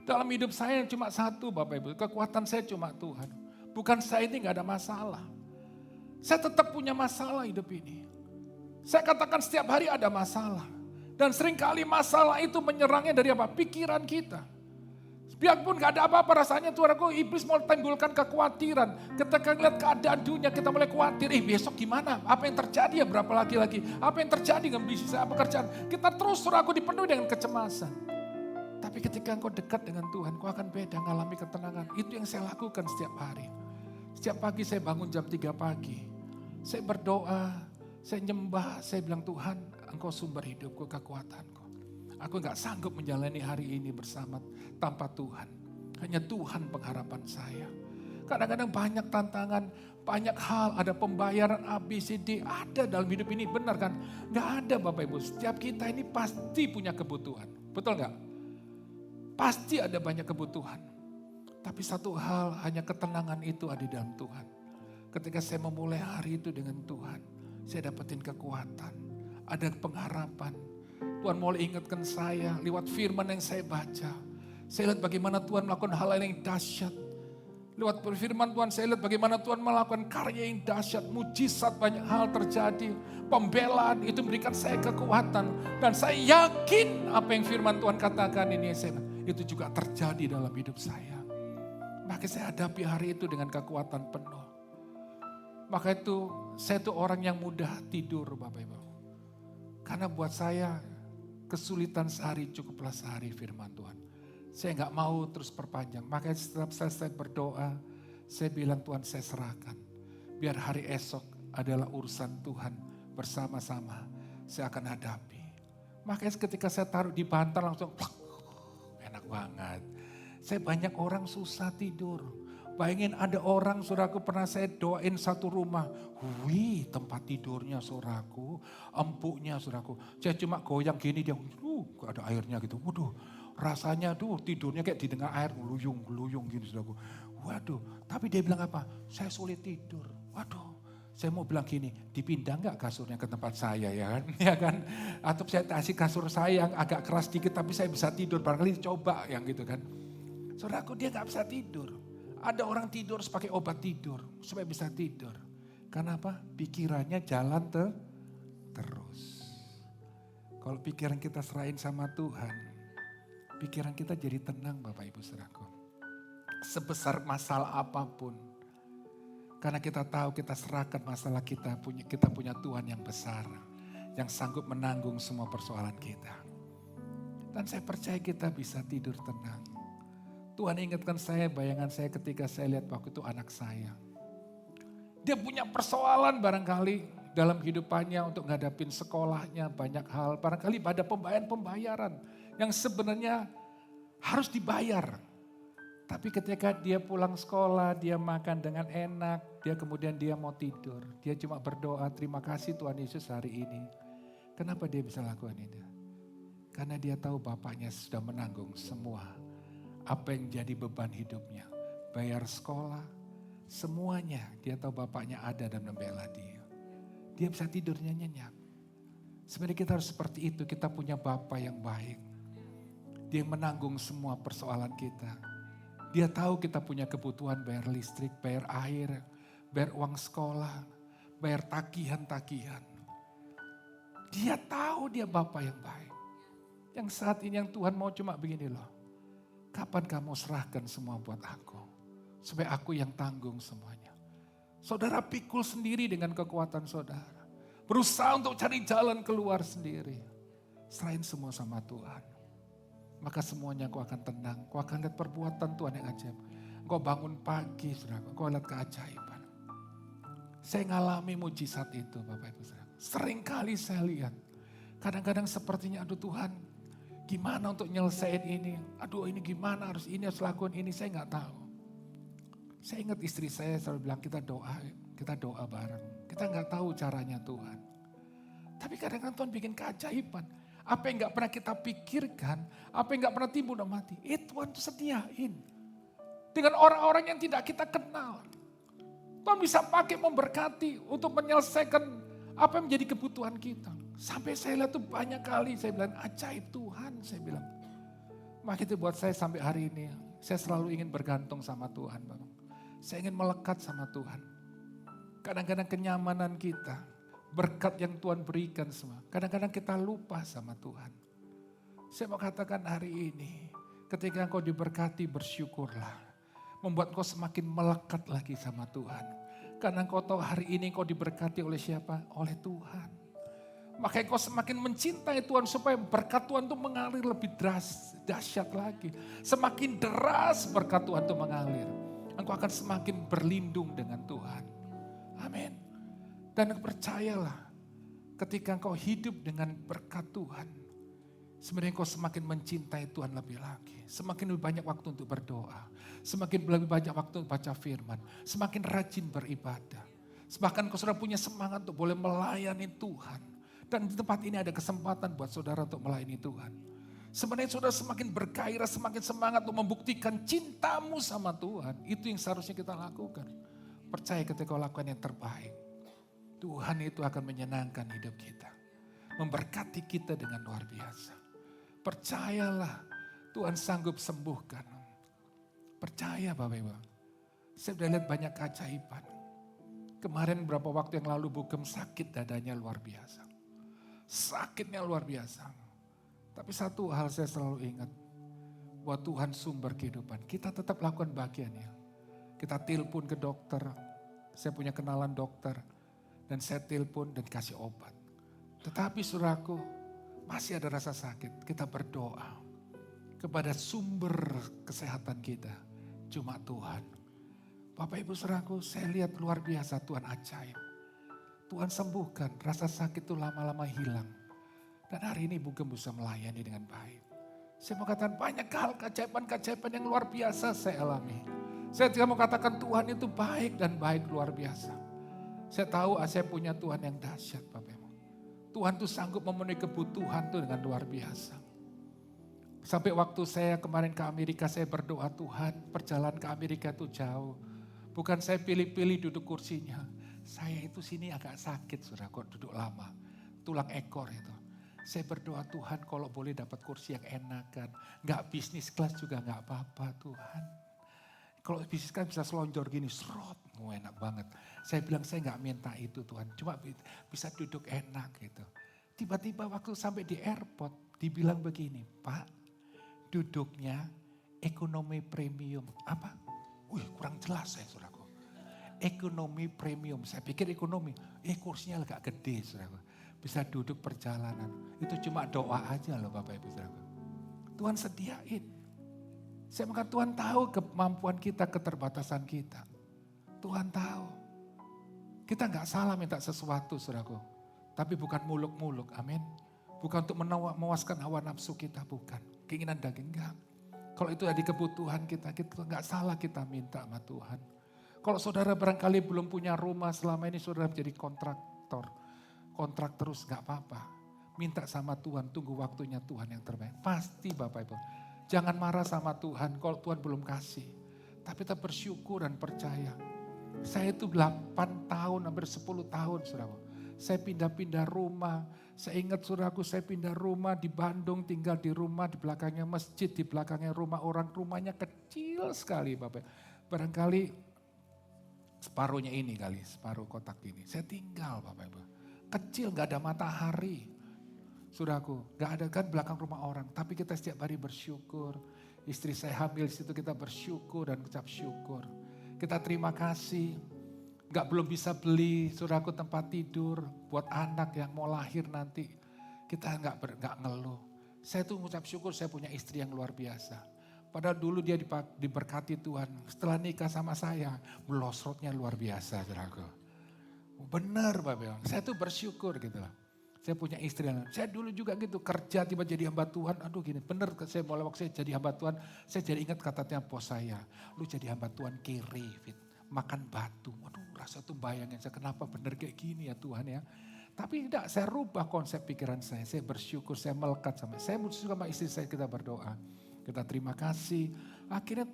Dalam hidup saya cuma satu Bapak Ibu, kekuatan saya cuma Tuhan. Bukan saya ini gak ada masalah. Saya tetap punya masalah hidup ini. Saya katakan setiap hari ada masalah. Dan seringkali masalah itu menyerangnya dari apa? Pikiran kita. Biarpun gak ada apa-apa rasanya Tuhan, aku iblis mau timbulkan kekhawatiran. Ketika lihat keadaan dunia kita mulai khawatir, besok gimana? Apa yang terjadi ya berapa laki-laki? Apa yang terjadi dengan bisnis saya, pekerjaan? Kita terus aku dipenuhi dengan kecemasan. Tapi ketika engkau dekat dengan Tuhan, kau akan beda mengalami ketenangan. Itu yang saya lakukan setiap hari. Setiap pagi saya bangun jam 3 pagi. Saya berdoa, saya nyembah, saya bilang Tuhan, engkau sumber hidupku, kekuatanku. Aku gak sanggup menjalani hari ini bersama tanpa Tuhan. Hanya Tuhan pengharapan saya. Kadang-kadang banyak tantangan, banyak hal, ada pembayaran ABCD, ada dalam hidup ini, benar kan? Gak ada Bapak Ibu, setiap kita ini pasti punya kebutuhan. Betul gak? Pasti ada banyak kebutuhan. Tapi satu hal, hanya ketenangan itu ada di dalam Tuhan. Ketika saya memulai hari itu dengan Tuhan, saya dapetin kekuatan, ada pengharapan. Tuhan mulai ingatkan saya lewat firman yang saya baca. Saya lihat bagaimana Tuhan melakukan hal-hal yang dahsyat. Lewat firman Tuhan saya lihat bagaimana Tuhan melakukan karya yang dahsyat. Mujizat banyak hal terjadi. Pembelaan itu memberikan saya kekuatan. Dan saya yakin apa yang firman Tuhan katakan ini. Itu juga terjadi dalam hidup saya. Maka saya hadapi hari itu dengan kekuatan penuh. Maka itu saya itu orang yang mudah tidur Bapak Ibu. Karena buat saya kesulitan sehari cukuplah sehari firman Tuhan. Saya gak mau terus perpanjang. Makanya setiap saya berdoa, saya bilang Tuhan saya serahkan. Biar hari esok adalah urusan Tuhan bersama-sama saya akan hadapi. Makanya ketika saya taruh di bantal langsung enak banget. Saya banyak orang susah tidur. Bayangin ada orang saudaraku pernah saya doain satu rumah. Wih tempat tidurnya saudaraku, empuknya saudaraku. Saya cuma goyang gini dia, ada airnya gitu. Waduh rasanya tidurnya kayak di tengah air, geluyung gini saudaraku. Waduh, tapi dia bilang apa? Saya sulit tidur. Waduh, saya mau bilang gini, dipindah nggak kasurnya ke tempat saya ya kan? Ya kan? Atau saya kasih kasur saya yang agak keras dikit tapi saya bisa tidur. Barangkali coba yang gitu kan. Saudaraku dia nggak bisa tidur. Ada orang tidur pakai obat tidur supaya bisa tidur. Karena apa? Pikirannya jalan terus. Kalau pikiran kita serahin sama Tuhan, pikiran kita jadi tenang Bapak Ibu Saudaraku. Sebesar masalah apapun. Karena kita tahu kita serahkan masalah kita punya Tuhan yang besar. Yang sanggup menanggung semua persoalan kita. Dan saya percaya kita bisa tidur tenang. Tuhan ingatkan saya, bayangan saya ketika saya lihat waktu itu anak saya. Dia punya persoalan barangkali dalam hidupannya untuk ngadapin sekolahnya banyak hal. Barangkali pada pembayaran yang sebenarnya harus dibayar. Tapi ketika dia pulang sekolah, dia makan dengan enak, kemudian dia mau tidur. Dia cuma berdoa, terima kasih Tuhan Yesus hari ini. Kenapa dia bisa lakukan itu? Karena dia tahu bapaknya sudah menanggung semua. Apa yang jadi beban hidupnya. Bayar sekolah, semuanya. Dia tahu bapaknya ada dan membela dia. Dia bisa tidurnya nyenyak. Sebenarnya kita harus seperti itu. Kita punya Bapa yang baik. Dia menanggung semua persoalan kita. Dia tahu kita punya kebutuhan bayar listrik, bayar air, bayar uang sekolah, bayar tagihan-tagihan. Dia tahu dia Bapa yang baik. Yang saat ini yang Tuhan mau cuma begini loh. Kapan kamu serahkan semua buat aku? Supaya aku yang tanggung semuanya. Saudara pikul sendiri dengan kekuatan saudara. Berusaha untuk cari jalan keluar sendiri. Serahin semua sama Tuhan. Maka semuanya kau akan tenang. Kau akan lihat perbuatan Tuhan yang ajaib. Kau bangun pagi, saudara. Kau lihat keajaiban. Saya ngalami mujizat itu Bapak Ibu saudara. Sering kali saya lihat. Kadang-kadang sepertinya aduh Tuhan. Gimana untuk nyelesain ini? Aduh ini gimana harus lakukan ini, saya nggak tahu. Saya ingat istri saya selalu bilang kita doa bareng. Kita nggak tahu caranya Tuhan. Tapi kadang-kadang Tuhan bikin keajaiban. Apa yang nggak pernah kita pikirkan, apa yang nggak pernah timbul dalam hati, Tuhan tuh sediain. Dengan orang-orang yang tidak kita kenal. Tuhan bisa pakai memberkati untuk menyelesaikan apa yang menjadi kebutuhan kita. Sampai saya lihat tuh banyak kali, saya bilang ajaib Tuhan, saya bilang. Maka itu buat saya sampai hari ini, saya selalu ingin bergantung sama Tuhan. Bapak. Saya ingin melekat sama Tuhan. Kadang-kadang kenyamanan kita, berkat yang Tuhan berikan semua. Kadang-kadang kita lupa sama Tuhan. Saya mau katakan hari ini, ketika engkau diberkati bersyukurlah. Membuat engkau semakin melekat lagi sama Tuhan. Karena engkau tahu hari ini engkau diberkati oleh siapa? Oleh Tuhan. Makanya kau semakin mencintai Tuhan supaya berkat Tuhan itu mengalir lebih dahsyat lagi. Semakin deras berkat Tuhan itu mengalir. Engkau akan semakin berlindung dengan Tuhan. Amin. Dan percayalah ketika engkau hidup dengan berkat Tuhan. Sebenarnya engkau semakin mencintai Tuhan lebih lagi. Semakin lebih banyak waktu untuk berdoa. Semakin lebih banyak waktu untuk baca firman. Semakin rajin beribadah. Bahkan kau sudah punya semangat untuk boleh melayani Tuhan. Dan di tempat ini ada kesempatan buat saudara untuk melayani Tuhan. Sebenarnya saudara semakin bergairah, semakin semangat untuk membuktikan cintamu sama Tuhan. Itu yang seharusnya kita lakukan. Percaya ketika kau lakukan yang terbaik. Tuhan itu akan menyenangkan hidup kita. Memberkati kita dengan luar biasa. Percayalah Tuhan sanggup sembuhkan. Percaya Bapak Ibu. Saya sudah lihat banyak keajaiban. Kemarin beberapa waktu yang lalu Bugem sakit dadanya luar biasa. Sakitnya luar biasa. Tapi satu hal saya selalu ingat. Bahwa Tuhan sumber kehidupan. Kita tetap lakukan bagiannya. Kita telepon ke dokter. Saya punya kenalan dokter. Dan saya telepon dan kasih obat. Tetapi saudaraku, masih ada rasa sakit. Kita berdoa kepada sumber kesehatan kita. Cuma Tuhan. Bapak Ibu saudaraku, saya lihat luar biasa Tuhan ajaib. Tuhan sembuhkan, rasa sakit itu lama-lama hilang. Dan hari ini Ibu Gem bisa melayani dengan baik. Saya mau katakan banyak hal keajaiban-keajaiban yang luar biasa saya alami. Saya juga mau katakan Tuhan itu baik dan baik luar biasa. Saya tahu saya punya Tuhan yang dahsyat Bapak Ibu. Tuhan tuh sanggup memenuhi kebutuhan tuh dengan luar biasa. Sampai waktu saya kemarin ke Amerika saya berdoa Tuhan perjalanan ke Amerika itu jauh. Bukan saya pilih-pilih duduk kursinya. Saya itu sini agak sakit sudah kok duduk lama. Tulang ekor itu. Saya berdoa Tuhan kalau boleh dapat kursi yang enakan. Gak bisnis kelas juga gak apa-apa Tuhan. Kalau bisnis kelas bisa selonjor gini, serot, enak banget. Saya bilang saya gak minta itu Tuhan, cuma bisa duduk enak gitu. Tiba-tiba waktu sampai di airport, dibilang begini, Pak duduknya ekonomi premium. Apa? Wih kurang jelas saya saudaraku. Ekonomi premium, saya pikir ekonomi, kursinya agak gede saudaraku. Bisa duduk perjalanan. Itu cuma doa aja loh Bapak Ibu Saudara. Tuhan sediain. Saya mengatakan Tuhan tahu kemampuan kita, keterbatasan kita. Tuhan tahu. Kita gak salah minta sesuatu Saudaraku. Tapi bukan muluk-muluk, amin. Bukan untuk memuaskan hawa nafsu kita, bukan. Keinginan daging, enggak. Kalau itu ada kebutuhan kita gak salah kita minta sama Tuhan. Kalau saudara barangkali belum punya rumah, selama ini saudara menjadi kontraktor. Kontrak terus gak apa-apa. Minta sama Tuhan, tunggu waktunya Tuhan yang terbaik. Pasti Bapak Ibu. Jangan marah sama Tuhan kalau Tuhan belum kasih. Tapi kita bersyukur dan percaya. Saya itu 8 tahun, hampir 10 tahun saudara. Saya pindah-pindah rumah. Saya ingat saudaraku, saya pindah rumah di Bandung, tinggal di rumah, di belakangnya masjid, di belakangnya rumah orang. Rumahnya kecil sekali Bapak. Barangkali separuhnya ini kali, separuh kotak ini. Saya tinggal Bapak Ibu. Kecil, gak ada matahari. Saudaraku, gak ada kan belakang rumah orang. Tapi kita setiap hari bersyukur. Istri saya hamil di situ kita bersyukur dan ucap syukur. Kita terima kasih. Gak belum bisa beli saudaraku tempat tidur buat anak yang mau lahir nanti. Kita gak ngeluh. Saya tuh ucap syukur saya punya istri yang luar biasa. Padahal dulu dia diberkati Tuhan. Setelah nikah sama saya, melosrotnya luar biasa saudaraku. Benar Bapak, saya tuh bersyukur gitu lah. Saya punya istri yang, saya dulu juga gitu kerja tiba jadi hamba Tuhan. Aduh gini, benar saya mulai waktu saya jadi hamba Tuhan. Saya jadi ingat katanya bos saya, lu jadi hamba Tuhan kiri, makan batu. Aduh rasa tuh bayangin saya kenapa benar kayak gini ya Tuhan ya. Tapi tidak, saya rubah konsep pikiran saya bersyukur, saya melekat saya suka sama istri saya kita berdoa. Kita terima kasih, akhirnya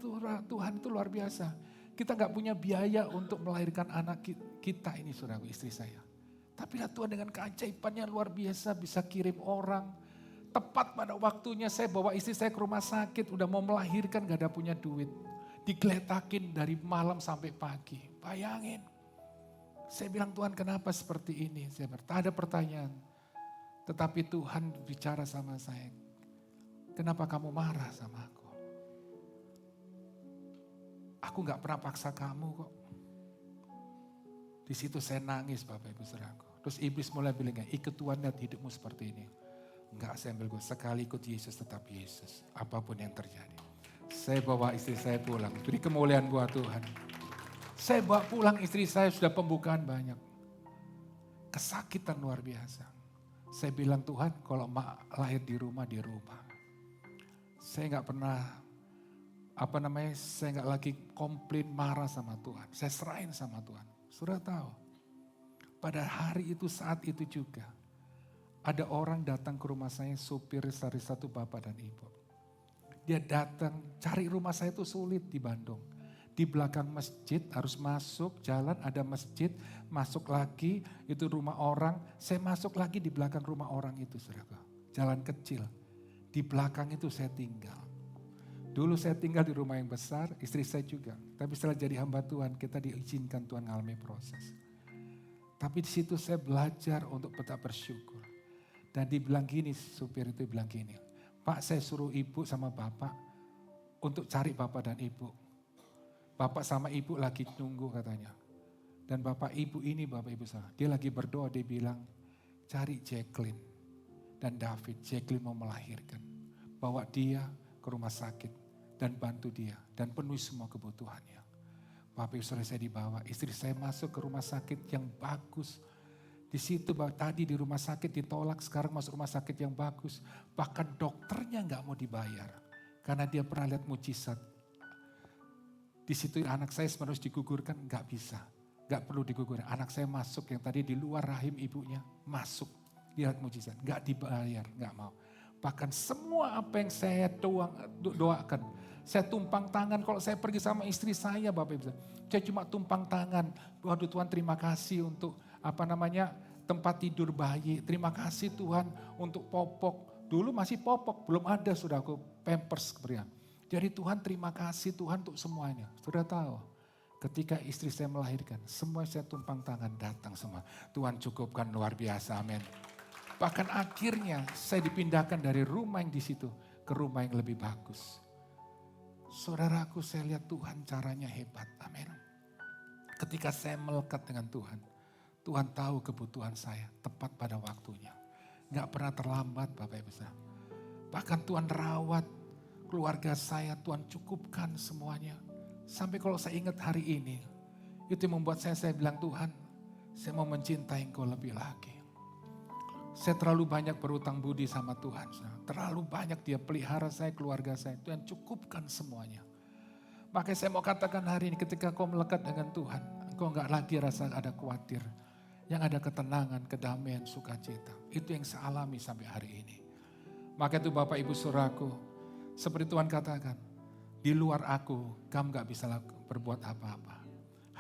Tuhan itu luar biasa. Kita gak punya biaya untuk melahirkan anak kita ini saudara istri saya. Tapi Tuhan dengan keajaibannya luar biasa bisa kirim orang. Tepat pada waktunya saya bawa istri saya ke rumah sakit. Udah mau melahirkan gak ada punya duit. Digeletakin dari malam sampai pagi. Bayangin. Saya bilang Tuhan kenapa seperti ini? Saya ada pertanyaan. Tetapi Tuhan bicara sama saya. Kenapa kamu marah sama aku? Aku gak pernah paksa kamu kok. Di situ saya nangis Bapak Ibu Saudaraku. Terus iblis mulai bilang, ikut Tuhan lihat hidupmu seperti ini. Enggak, saya ambil gue sekali ikut Yesus tetap Yesus. Apapun yang terjadi. Saya bawa istri saya pulang. Beri kemuliaan buat Tuhan. Saya bawa pulang istri saya sudah pembukaan banyak. Kesakitan luar biasa. Saya bilang Tuhan kalau lahir di rumah, di rumah. Saya gak pernah saya gak lagi komplain marah sama Tuhan. Saya serahin sama Tuhan. Sudah tahu. Pada hari itu saat itu juga. Ada orang datang ke rumah saya, supir dari satu bapak dan ibu. Dia datang, cari rumah saya itu sulit di Bandung. Di belakang masjid harus masuk, jalan ada masjid, masuk lagi itu rumah orang. Saya masuk lagi di belakang rumah orang itu saudara. Jalan kecil. Di belakang itu saya tinggal. Dulu saya tinggal di rumah yang besar, istri saya juga. Tapi setelah jadi hamba Tuhan, kita diizinkan Tuhan mengalami proses. Tapi di situ saya belajar untuk tetap bersyukur. Dan dibilang gini, supir itu bilang gini, Pak saya suruh ibu sama bapak untuk cari bapak dan ibu. Bapak sama ibu lagi nunggu katanya. Dan bapak ibu ini, bapak ibu saya, dia lagi berdoa, dia bilang, cari Jacqueline dan David. Jacqueline mau melahirkan. Bawa dia ke rumah sakit. Dan bantu dia. Dan penuhi semua kebutuhannya. Bapak ibu saudara saya dibawa. Istri saya masuk ke rumah sakit yang bagus. Di situ tadi di rumah sakit ditolak, sekarang masuk rumah sakit yang bagus. Bahkan dokternya nggak mau dibayar. Karena dia pernah lihat mujizat. Di situ anak saya harus digugurkan, nggak bisa. Nggak perlu digugurkan. Anak saya masuk yang tadi di luar rahim ibunya, masuk. Lihat mujizat, nggak dibayar, nggak mau. Bahkan semua apa yang saya doakan, saya tumpang tangan kalau saya pergi sama istri saya Bapak Ibu. Saya cuma tumpang tangan, waduh Tuhan terima kasih untuk tempat tidur bayi. Terima kasih Tuhan untuk popok. Dulu masih popok, belum ada saudaraku pampers sebenarnya. Jadi Tuhan terima kasih Tuhan untuk semuanya. Sudah tahu, ketika istri saya melahirkan, semua saya tumpang tangan datang semua. Tuhan cukupkan luar biasa, amin. Bahkan akhirnya saya dipindahkan dari rumah yang di situ ke rumah yang lebih bagus. Saudaraku, saya lihat Tuhan caranya hebat, amin. Ketika saya melekat dengan Tuhan, Tuhan tahu kebutuhan saya tepat pada waktunya. Gak pernah terlambat Bapak Ibu. Bahkan Tuhan rawat keluarga saya, Tuhan cukupkan semuanya. Sampai kalau saya ingat hari ini, itu yang membuat saya bilang Tuhan, saya mau mencintai Engkau lebih lagi. Saya terlalu banyak berutang budi sama Tuhan. Terlalu banyak dia pelihara saya, keluarga saya. Tuhan cukupkan semuanya. Makanya saya mau katakan hari ini ketika kau melekat dengan Tuhan, engkau gak lagi rasa ada khawatir. Yang ada ketenangan, kedamaian, sukacita. Itu yang saya alami sampai hari ini. Maka itu Bapak Ibu Saudaraku, seperti Tuhan katakan, di luar aku, kamu gak bisa berbuat apa-apa.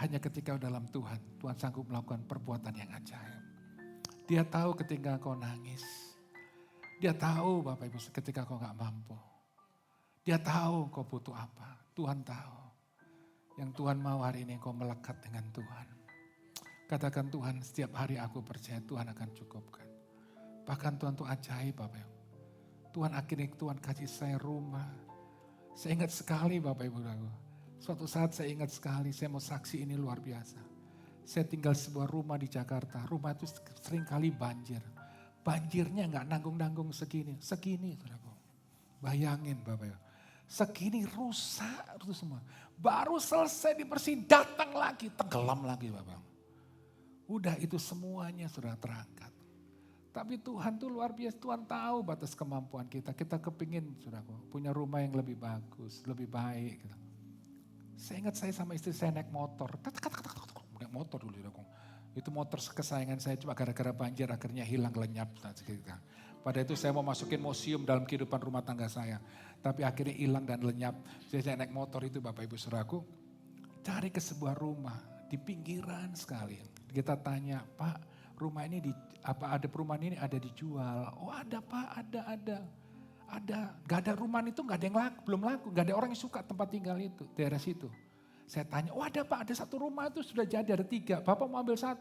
Hanya ketika dalam Tuhan, Tuhan sanggup melakukan perbuatan yang ajaib. Dia tahu ketika kau nangis. Dia tahu Bapak Ibu ketika kau gak mampu. Dia tahu kau butuh apa. Tuhan tahu. Yang Tuhan mau hari ini kau melekat dengan Tuhan. Katakan Tuhan, setiap hari aku percaya Tuhan akan cukupkan. Bahkan Tuhan itu ajaib Bapak Ibu. Tuhan akhirnya Tuhan kasih saya rumah. Saya ingat sekali Bapak Ibu. Suatu saat saya ingat sekali, saya mau saksi ini luar biasa. Saya tinggal sebuah rumah di Jakarta. Rumah itu sering kali banjir. Banjirnya gak nanggung-nanggung segini. Segini saudaraku. Bayangin Bapak Ibu. Segini rusak itu semua. Baru selesai dibersihin, datang lagi, tenggelam lagi Bapak Ibu. Udah itu semuanya sudah terangkat. Tapi Tuhan tuh luar biasa, Tuhan tahu batas kemampuan kita. Kita kepingin saudaraku, punya rumah yang lebih bagus, lebih baik. Gitu. Saya ingat saya sama istri saya naik motor. Naik motor dulu saudaraku. Itu motor kesayangan saya cuma gara-gara banjir akhirnya hilang lenyap. Pada itu saya mau masukin museum dalam kehidupan rumah tangga saya. Tapi akhirnya hilang dan lenyap. Jadi saya naik motor itu Bapak Ibu Saudaraku. Cari ke sebuah rumah di pinggiran sekali. Kita tanya, Pak, rumah ini ada perumahan ini ada dijual? Oh ada Pak, ada. Gak ada rumah itu gak ada yang laku, belum laku. Gak ada orang yang suka tempat tinggal itu, daerah situ. Saya tanya, oh ada Pak, ada satu rumah itu sudah jadi, ada 3. Bapak mau ambil 1.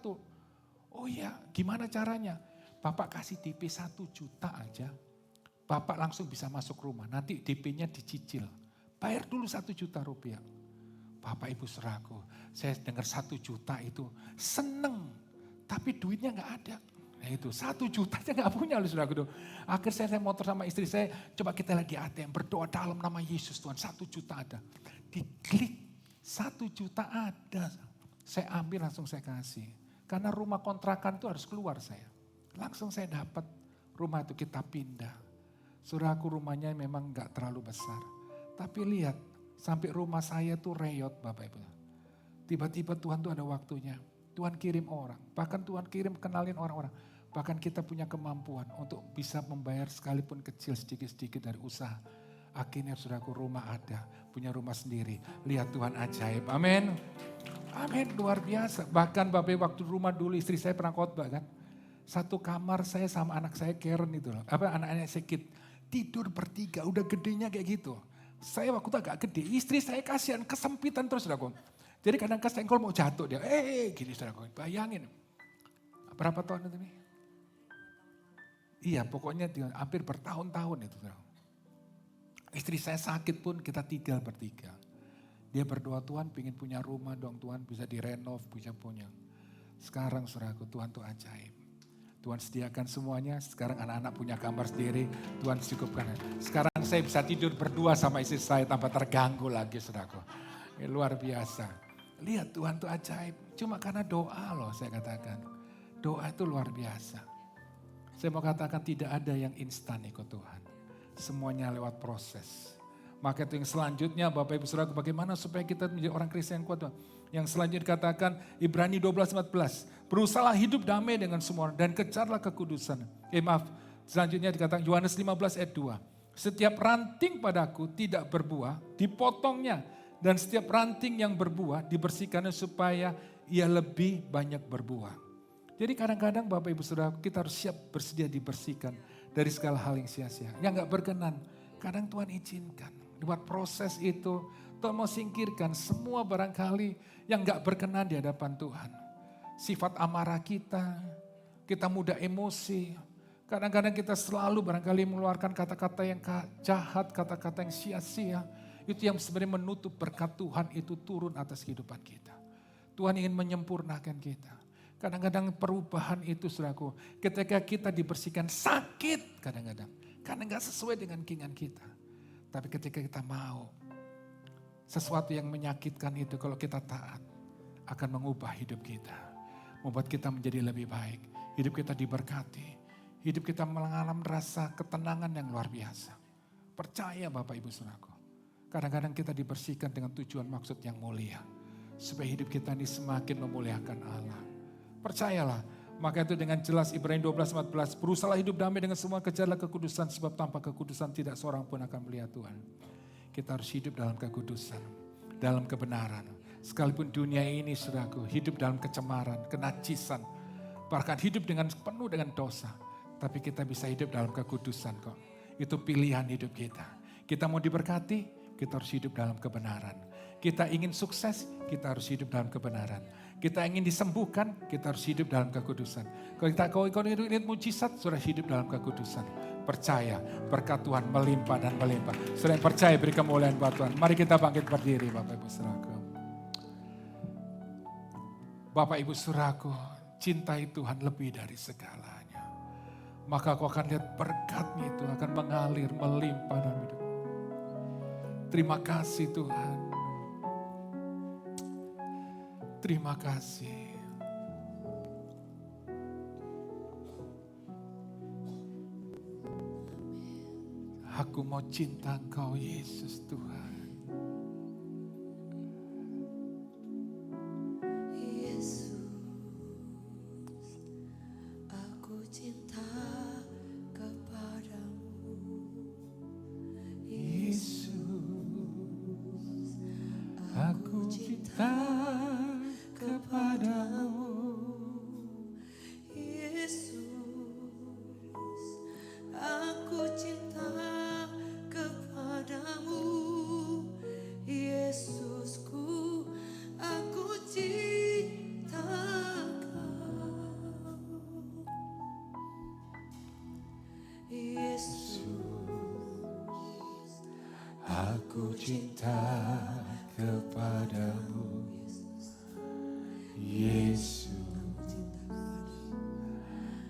Oh iya, gimana caranya? Bapak kasih DP 1 juta aja. Bapak langsung bisa masuk rumah, nanti DP-nya dicicil. Bayar dulu 1 juta rupiah. Bapak Ibu Saudaraku, saya dengar 1 juta itu seneng, tapi duitnya gak ada. Nah itu 1 juta aja gak punya loh saudaraku. Akhirnya saya motor sama istri saya, coba kita lagi ATM berdoa dalam nama Yesus Tuhan, 1 juta ada. Diklik, 1 juta ada. Saya ambil langsung saya kasih. Karena rumah kontrakan itu harus keluar saya. Langsung saya dapat rumah itu kita pindah. Saudaraku rumahnya memang gak terlalu besar. Tapi lihat, sampai rumah saya tuh reyot Bapak Ibu. Tiba-tiba Tuhan tuh ada waktunya. Tuhan kirim orang. Bahkan Tuhan kenalin orang-orang. Bahkan kita punya kemampuan untuk bisa membayar sekalipun kecil sedikit-sedikit dari usaha. Akhirnya saudaraku rumah ada. Punya rumah sendiri. Lihat Tuhan ajaib. Amin. Amin luar biasa. Bahkan Bapak Ibu waktu rumah dulu istri saya pernah khotbah kan. Satu kamar saya sama anak saya Karen itu loh. Anak-anak sakit. Tidur bertiga udah gedenya kayak gitu. Saya waktu itu agak gede, istri saya kasihan kesempitan terus saudaraku. Jadi kadang-kadang kalau mau jatuh dia, gini saudaraku, bayangin. Berapa tahun itu nih? Iya pokoknya hampir bertahun-tahun itu saudaraku. Istri saya sakit pun kita tinggal bertiga. Dia berdoa Tuhan pengen punya rumah dong Tuhan bisa direnov, bisa punya. Sekarang saudaraku Tuhan tuh ajaib. Tuhan sediakan semuanya, sekarang anak-anak punya kamar sendiri, Tuhan cukupkan. Sekarang saya bisa tidur berdua sama istri saya tanpa terganggu lagi saudaraku. Luar biasa. Lihat Tuhan tuh ajaib, cuma karena doa loh saya katakan. Doa itu luar biasa. Saya mau katakan tidak ada yang instan ikut Tuhan. Semuanya lewat proses. Maka itu yang selanjutnya Bapak Ibu Saudara, bagaimana supaya kita menjadi orang Kristen yang kuat Tuhan. Yang selanjutnya dikatakan Ibrani 12:14. Berusahalah hidup damai dengan semua orang dan kejarlah kekudusan. Selanjutnya dikatakan Yohanes 15 ayat 2. Setiap ranting padaku tidak berbuah, dipotongnya. Dan setiap ranting yang berbuah dibersihkannya supaya ia lebih banyak berbuah. Jadi kadang-kadang Bapak Ibu Saudara, kita harus siap bersedia dibersihkan dari segala hal yang sia-sia. Yang gak berkenan, kadang Tuhan izinkan. Lewat proses itu, Tuhan mau singkirkan semua barangkali yang gak berkenan di hadapan Tuhan. Sifat amarah kita mudah emosi. Kadang-kadang kita selalu barangkali mengeluarkan kata-kata yang jahat, kata-kata yang sia-sia. Itu yang sebenarnya menutup berkat Tuhan itu turun atas kehidupan kita. Tuhan ingin menyempurnakan kita. Kadang-kadang perubahan itu saudaraku, ketika kita dibersihkan sakit kadang-kadang. Karena gak sesuai dengan keinginan kita. Tapi ketika kita mau, sesuatu yang menyakitkan itu kalau kita taat, akan mengubah hidup kita. Membuat kita menjadi lebih baik. Hidup kita diberkati. Hidup kita mengalami rasa ketenangan yang luar biasa. Percaya Bapak Ibu Saudaraku. Kadang-kadang kita dibersihkan dengan tujuan maksud yang mulia. Supaya hidup kita ini semakin memuliakan Allah. Percayalah, maka itu dengan jelas Ibrani 12:14, berusahalah hidup damai dengan semua, kejarlah kekudusan, sebab tanpa kekudusan tidak seorang pun akan melihat Tuhan. Kita harus hidup dalam kekudusan, dalam kebenaran. Sekalipun dunia ini saudaraku, hidup dalam kecemaran, kenajisan, bahkan hidup dengan penuh dengan dosa. Tapi kita bisa hidup dalam kekudusan kok. Itu pilihan hidup kita. Kita mau diberkati, kita harus hidup dalam kebenaran. Kita ingin sukses, kita harus hidup dalam kebenaran. Kita ingin disembuhkan, kita harus hidup dalam kekudusan. Kalau kita ingin mujizat, sudah hidup dalam kekudusan. Percaya, berkat Tuhan melimpah dan melimpah. Sudah percaya, beri kemuliaan buat Tuhan. Mari kita bangkit berdiri Bapak Ibu Saudaraku. Bapak Ibu Saudaraku, cintai Tuhan lebih dari segalanya. Maka kau akan lihat berkatnya itu akan mengalir, melimpah dalam hidup. Terima kasih Tuhan. Terima kasih. Aku mau cinta Engkau Yesus Tuhan. Yesus, aku cinta kepadamu. Yesus, aku cinta kepadamu. Yesus, aku cinta kepadamu. Yesusku, aku cinta Kau. Yesus, Aku cinta kepadamu. Yesus,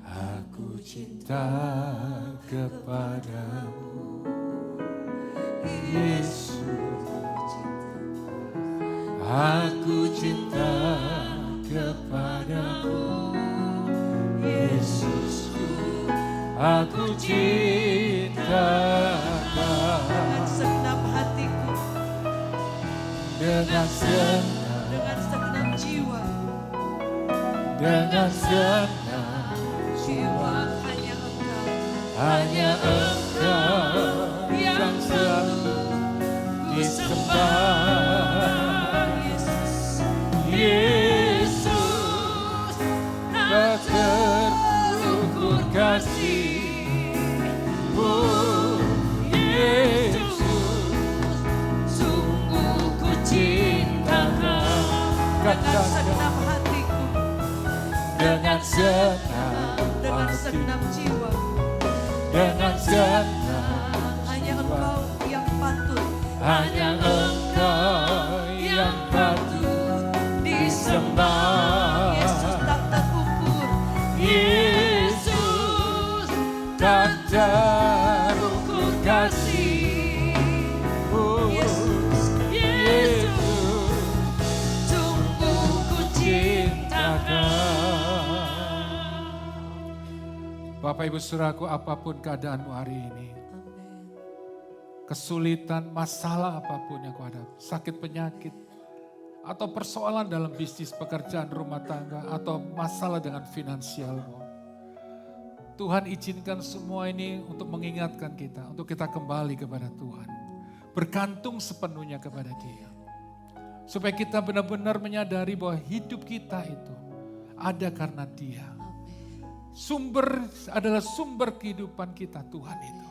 aku cinta kepadamu. Yesus, aku cinta kepadamu. Yesusku, aku cinta dengan segenap hatiku, dengan segenap jiwa, dengan segenap jiwa hanya Engkau, hanya Engkau yang selalu disembah. Yesus, tak terukur kasih-Mu. Yesus, sungguh ku cinta Kau dengan segenap hatiku, dengan segenap jiwa, dengan segenap hanya Engkau yang patut, hanya Engkau yang patut disembah. Yesus tak terukur, Yesus, tak terukur kasih-Mu. Yesus, sungguh ku cinta cinta Kau. Bapak Ibu Saudaraku, apapun keadaanmu hari ini, Amin. kesulitan, masalah apapun yang kau hadapi, sakit penyakit, atau persoalan dalam bisnis, pekerjaan, rumah tangga, atau masalah dengan finansialmu. Tuhan izinkan semua ini untuk mengingatkan kita, untuk kita kembali kepada Tuhan. Bergantung sepenuhnya kepada Dia. Supaya kita benar-benar menyadari bahwa hidup kita itu ada karena Dia. Sumber adalah sumber kehidupan kita, Tuhan itu.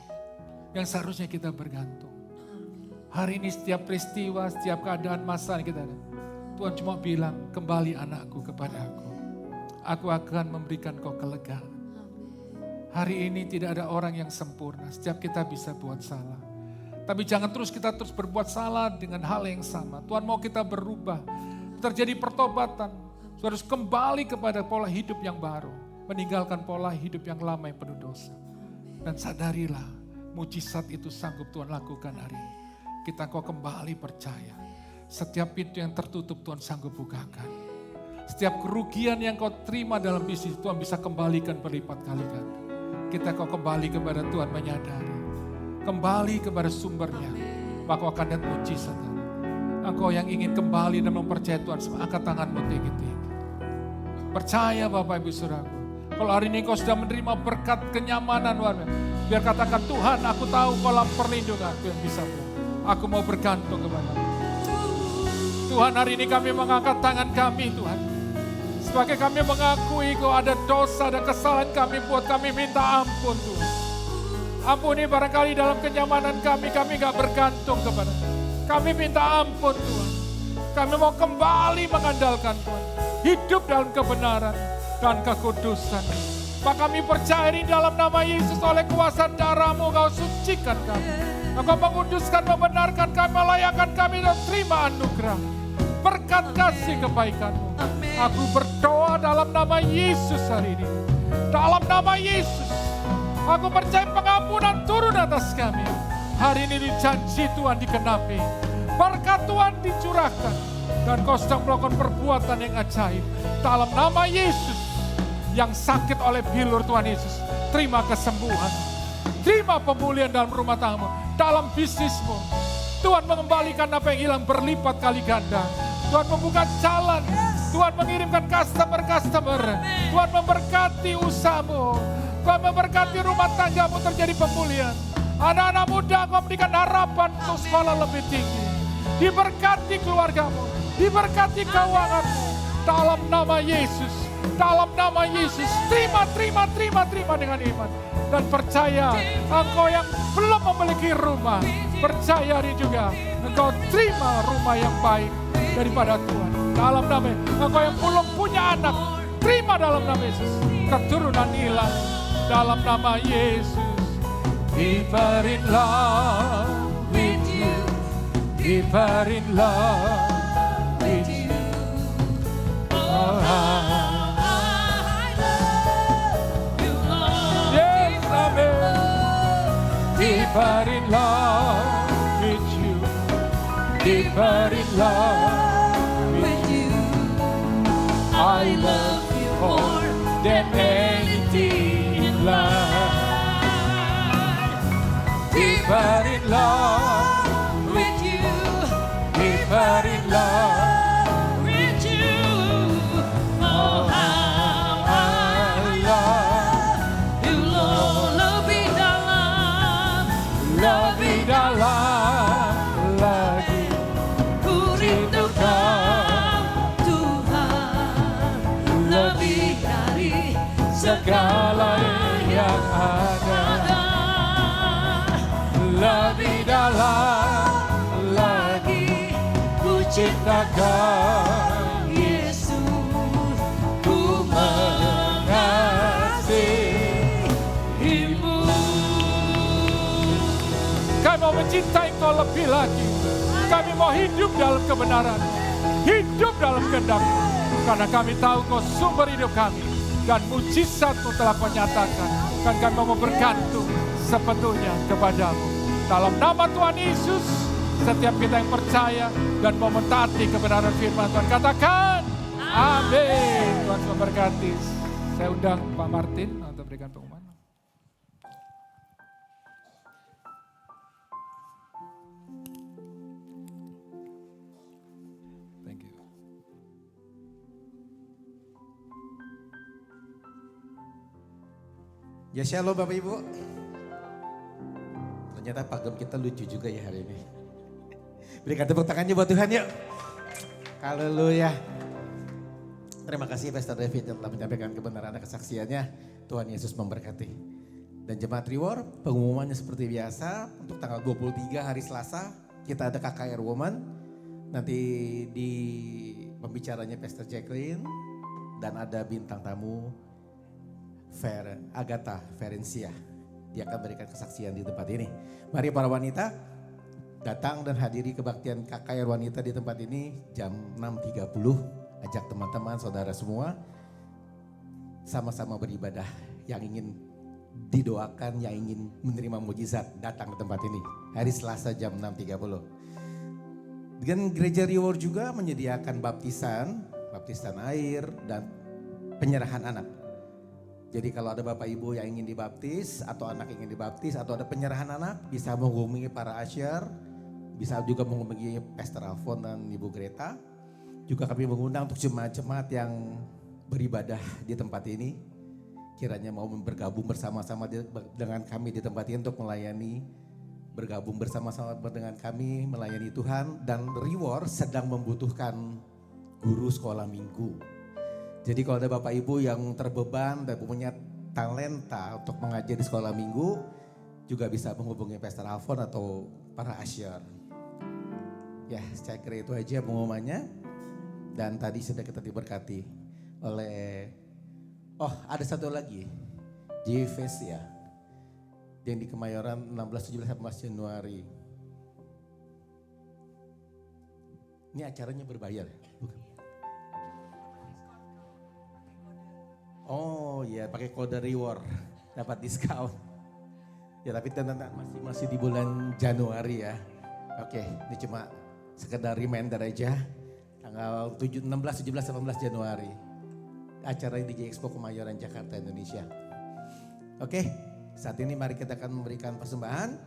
Yang seharusnya kita bergantung. Hari ini setiap peristiwa, setiap keadaan masalah kita ada. Tuhan cuma bilang, kembali anakku kepada aku. Aku akan memberikan kau kelegaan. Hari ini tidak ada orang yang sempurna. Setiap kita bisa buat salah. Tapi jangan kita terus berbuat salah dengan hal yang sama. Tuhan mau kita berubah. Terjadi pertobatan. Harus kembali kepada pola hidup yang baru. Meninggalkan pola hidup yang lama yang penuh dosa. Dan sadarilah, mujizat itu sanggup Tuhan lakukan hari ini. Kita kau kembali percaya. Setiap pintu yang tertutup Tuhan sanggup bukakan. Setiap kerugian yang kau terima dalam bisnis Tuhan bisa kembalikan berlipat kali ganda. Kita kau kembali kepada Tuhan menyadari. Kembali kepada sumbernya. Maka akan ada mujizat. Engkau yang ingin kembali dan mempercayai Tuhan, angkat tanganmu tinggi-tinggi. Percaya Bapak Ibu Saudaraku. Kalau hari ini kau sudah menerima berkat kenyamanan, biar katakan, Tuhan aku tahu kolam perlindunganku yang bisa. Aku mau bergantung kepada-Mu. Tuhan, hari ini kami mengangkat tangan kami Tuhan. Sebagai kami mengakui kau ada dosa dan kesalahan kami, buat kami minta ampun Tuhan. Ampuni barangkali dalam kenyamanan kami gak bergantung kepada. Kami minta ampun Tuhan. Kami mau kembali mengandalkan Tuhan. Hidup dalam kebenaran dan kekudusan. Maka kami percaya ini dalam nama Yesus, oleh kuasa darah-Mu Kau sucikan kami. Engkau menguduskan, membenarkan kami, melayakkan kami dan terima anugerah. Berkat kasih kebaikan-Mu. Aku berdoa dalam nama Yesus hari ini. Dalam nama Yesus. Aku percaya pengampunan turun atas kami. Hari ini janji Tuhan dikenapi. Berkat Tuhan dicurahkan. Dan kau sedang melakukan perbuatan yang ajaib. Dalam nama Yesus. Yang sakit oleh bilur Tuhan Yesus. Terima kesembuhan. Terima pemulihan dalam rumah tanggamu. Dalam bisnismu. Tuhan mengembalikan apa yang hilang berlipat kali ganda. Tuhan membuka jalan. Tuhan mengirimkan customer. Tuhan memberkati usahamu. Tuhan memberkati rumah tanggamu, terjadi pemulihan. Anak-anak muda kau memberikan harapan untuk sekolah lebih tinggi. Diberkati keluargamu. Diberkati keuanganmu. Dalam nama Yesus. Dalam nama Yesus. Terima dengan iman. Dan percaya engkau yang belum memiliki rumah. Percaya hari juga engkau terima rumah yang baik daripada Tuhan. Dalam nama engkau yang belum punya anak. Terima dalam nama Yesus. Keturunan hilang. Dalam nama Yesus. Deeper in love with you. Deeper in love with you. Oh, yes, amen. Deeper in love with you. Deeper in love with you. I love you more than anything in life. Deeper in love with you. Deeper in love with you. Oh, how I love you, Lord. Lebih dalam lagi ku rindu Kau, Tuhan. Lebih dari segala yang ada. Lebih dalam lagi ku cintakan Yesus, ku mengasihimu. Kami mau mencintai Kau lebih lagi. Kami mau hidup dalam kebenaran, hidup dalam kehendak. Karena kami tahu Kau sumber hidup kami. Dan mujizat-Mu telah Kau nyatakan. Dan kami mau bergantung sepenuhnya kepada-Mu. Dalam nama Tuhan Yesus, setiap kita yang percaya dan mau mentaati kebenaran firman Tuhan, katakan amin. Tuhan memberkati. Saya undang Pak Martin untuk berikan pengumuman. Ya shalom Bapak Ibu. Ternyata pagam kita lucu juga ya hari ini. Berikan tepuk tangannya buat Tuhan yuk. Haleluya. Terima kasih Pastor David yang telah menyampaikan kebenaran dan kesaksiannya. Tuhan Yesus memberkati. Dan Jemaat Reward, pengumumannya seperti biasa untuk tanggal 23 hari Selasa kita ada KKR Woman. Nanti di pembicaranya Pastor Jacqueline dan ada bintang tamu Agatha Ferencia. Dia akan berikan kesaksian di tempat ini. Mari para wanita datang dan hadiri kebaktian KKR wanita di tempat ini jam 6.30. Ajak teman-teman, saudara semua sama-sama beribadah. Yang ingin didoakan, yang ingin menerima mujizat datang ke tempat ini. Hari Selasa jam 6.30. Dengan Gereja Reward juga menyediakan baptisan air dan penyerahan anak. Jadi kalau ada Bapak Ibu yang ingin dibaptis atau anak ingin dibaptis atau ada penyerahan anak bisa menghubungi para usher, bisa juga menghubungi Pastor Alfon dan Ibu Greta. Juga kami mengundang untuk jemaat-jemaat yang beribadah di tempat ini. Kiranya mau bergabung bersama-sama dengan kami di tempat ini untuk melayani. Bergabung bersama-sama dengan kami melayani Tuhan. Dan Reward sedang membutuhkan guru sekolah minggu. Jadi kalau ada Bapak Ibu yang terbeban dan punya talenta untuk mengajar di sekolah minggu, juga bisa menghubungi Pastor Alfon atau para usher. Ya, saya kira itu aja pengumumannya. Dan tadi sudah kita diberkati oleh, ada satu lagi, JFS ya, yang di Kemayoran 16-17-18 Januari. Ini acaranya berbayar, bukan? Oh iya, pakai kode reward dapat diskon. Ya tapi masih di bulan Januari ya. Oke, ini cuma sekedar reminder aja. Tanggal 16, 17, 18 Januari. Acara di DJ Expo Kemayoran Jakarta Indonesia. Oke, saat ini mari kita akan memberikan persembahan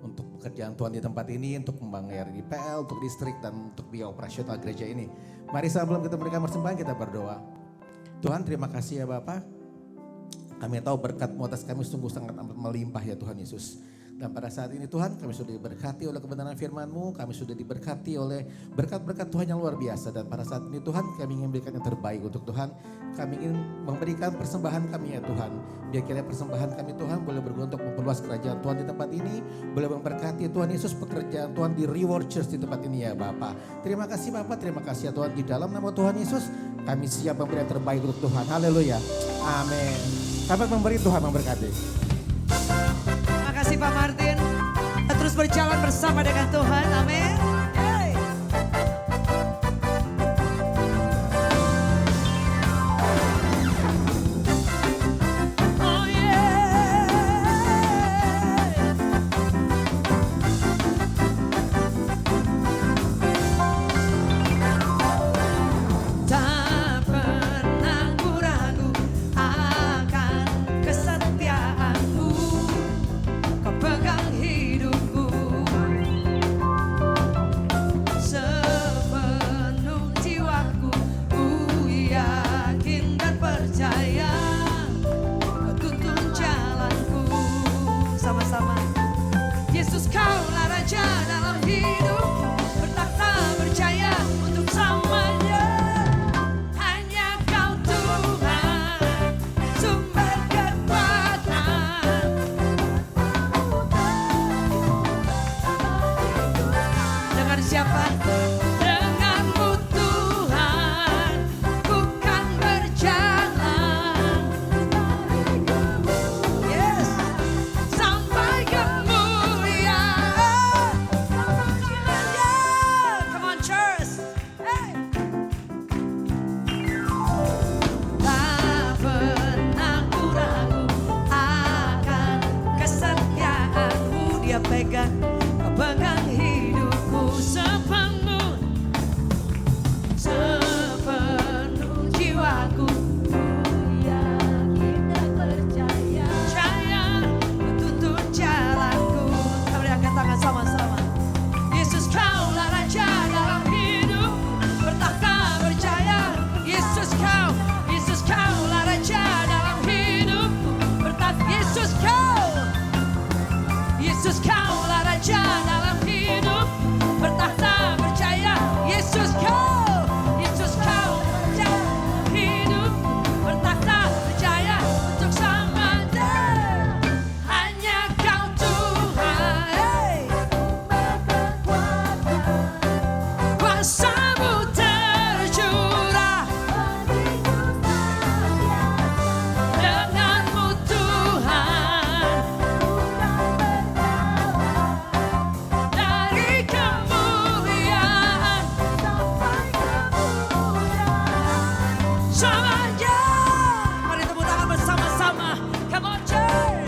untuk pekerjaan Tuhan di tempat ini, untuk membangun RDPL, untuk distrik dan untuk biaya operasional gereja ini. Mari sebelum kita memberikan persembahan kita berdoa. Tuhan terima kasih ya Bapak. Kami tahu berkat-Mu atas kami sungguh sangat amat melimpah ya Tuhan Yesus. Dan pada saat ini Tuhan kami sudah diberkati oleh kebenaran firman-Mu. Kami sudah diberkati oleh berkat-berkat Tuhan yang luar biasa. Dan pada saat ini Tuhan kami ingin memberikan yang terbaik untuk Tuhan. Kami ingin memberikan persembahan kami ya Tuhan. Biar kiranya persembahan kami Tuhan boleh berguna untuk memperluas kerajaan Tuhan di tempat ini. Boleh memberkati Tuhan Yesus pekerjaan Tuhan di Reward Church di tempat ini ya Bapak. Terima kasih Bapak, terima kasih ya Tuhan. Di dalam nama Tuhan Yesus kami siap memberi yang terbaik untuk Tuhan. Haleluya. Amin. Selamat memberi, Tuhan memberkati. Terima kasih Pak Martin. Kita terus berjalan bersama dengan Tuhan. Amin. Hey. Oh yeah. Tak pernah ku ragu akan kesetiaan-Mu. Kau pegang hidupku. Semuanya. Mari tepuk tangan bersama-sama. Come on church.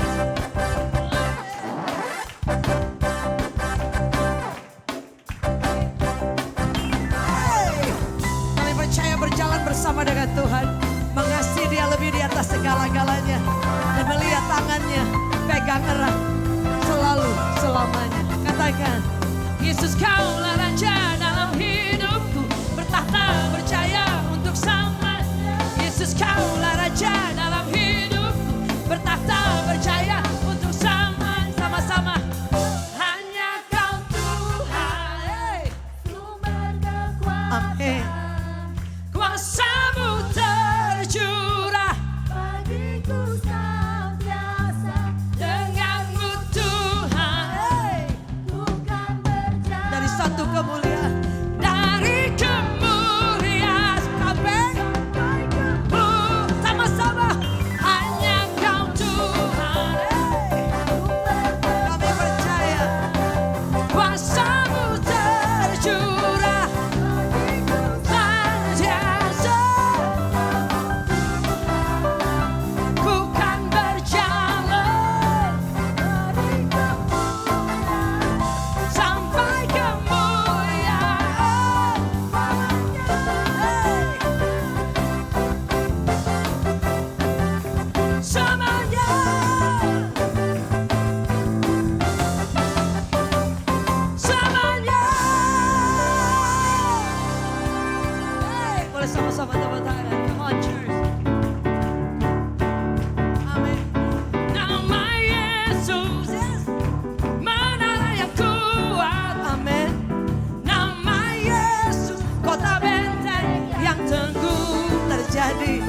Hey. Kami percaya berjalan bersama dengan Tuhan. Mengasihi Dia lebih di atas segala-galanya. Dan melihat tangannya pegang erat selalu selamanya. Katakan, Yesus Kaulah Raja dalam hidupku, bertahta berjaya untuk selamanya. Yesus Kaulah Raja dalam hidupku, bertahta berjaya untuk selamanya. Sama-sama. Hanya Kau Tuhan, hey. Sumber kekuatan Amin. Kuasa-Mu tercurah bagiku senantiasa, denganmu Tuhan, hey. bukan berjalan Dari satu kemuliaan, dari kemuliaan sampai sama-sama. Hanya Kau Tuhan, hey. Kami percaya kuasa-Mu tercurah senantiasa. Ku kan berjalan sampai kemuliaan. Semuanya. Semuanya. Hey, boleh sama-sama tepuk tangan. Come on, church. Amin. Nama Yesus, yes. Menara yang kuat. Amin. Nama Yesus, kota benteng yang teguh terjadi.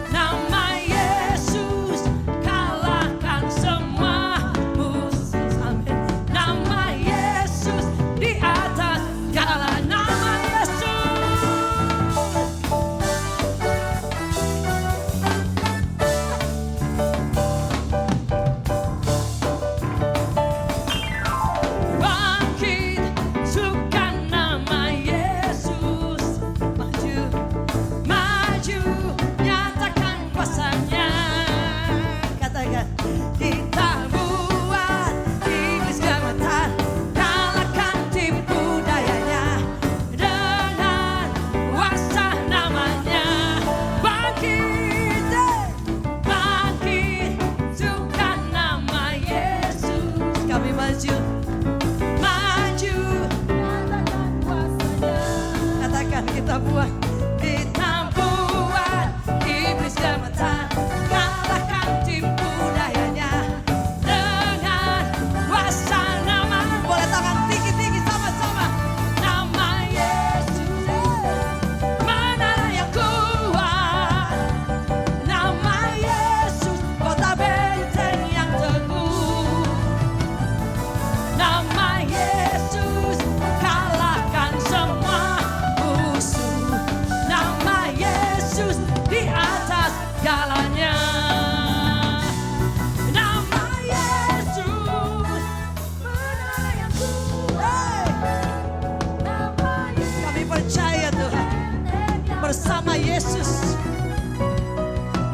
Nama Yesus, kalahkan semua musuh. Amin. Nama Yesus, di atas segala nama Yesus. Bangkit, sukan nama Yesus. Maju, maju, nyatakan kuasanya. Katakan, kita buat iblis gemetar, kalahkan tipu dayanya dengan kuasa namanya. Bangkit, bangkit, sukan nama Yesus. Kami maju, maju, nyatakan kuasanya. katakan kita buat iblis gemetar, kalahkan tipu dayanya dengan kuasa nama. Boleh tangan tinggi-tinggi sama-sama. Nama Yesus, menara yang kuat. Nama Yesus, kota benteng yang teguh. Nama Yesus, kalahkan semua musuh. Nama Yesus, di atas segalanya. Nama Yesus, menara yang kuat. Nama Yesus Kami percaya Tuhan, bersama Yesus.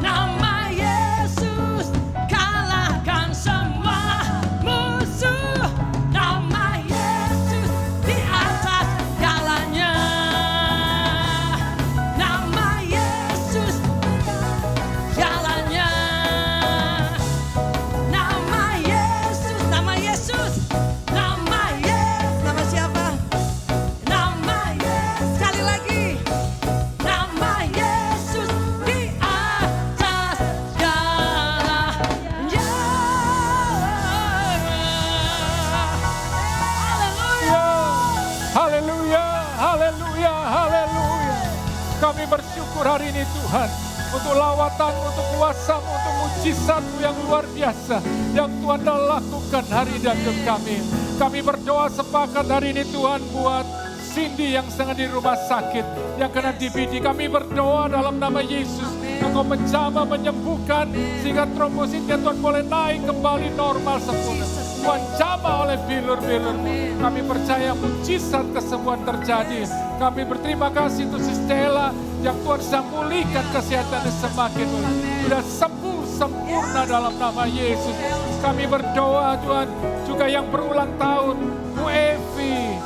Nama Yesus, kalahkan semua musuh. Nama Yesus, di atas segalanya. Nama Yesus, jalannya. Nama Yesus, nama Yesus, nama Yesus. Nama siapa? Nama Yesus. Sekali lagi. Nama Yesus, di atas segalanya. Haleluya. Haleluya, haleluya, haleluya. Kami bersyukur hari ini Tuhan, untuk lawatan, untuk kuasa-Mu, untuk mujizat-Mu yang luar biasa, yang Tuhan telah lakukan hari ini dalam hidup kami. Kami berdoa sepakat hari ini Tuhan buat Cindy yang sedang di rumah sakit, yang kena DBD. Kami berdoa dalam nama Yesus, Engkau menjamah, menyembuhkan, sehingga trombositnya Tuhan boleh naik kembali normal sempurna. Tuhan jamah oleh bilur-bilur-Mu. Kami percaya mujizat kesembuhan terjadi. Kami berterima kasih untuk si Stella yang Tuhan sedang pulihkan kesehatannya semakin sudah sembuh sempurna dalam nama Yesus. Kami berdoa Tuhan, juga yang berulang tahun, Bu Evi,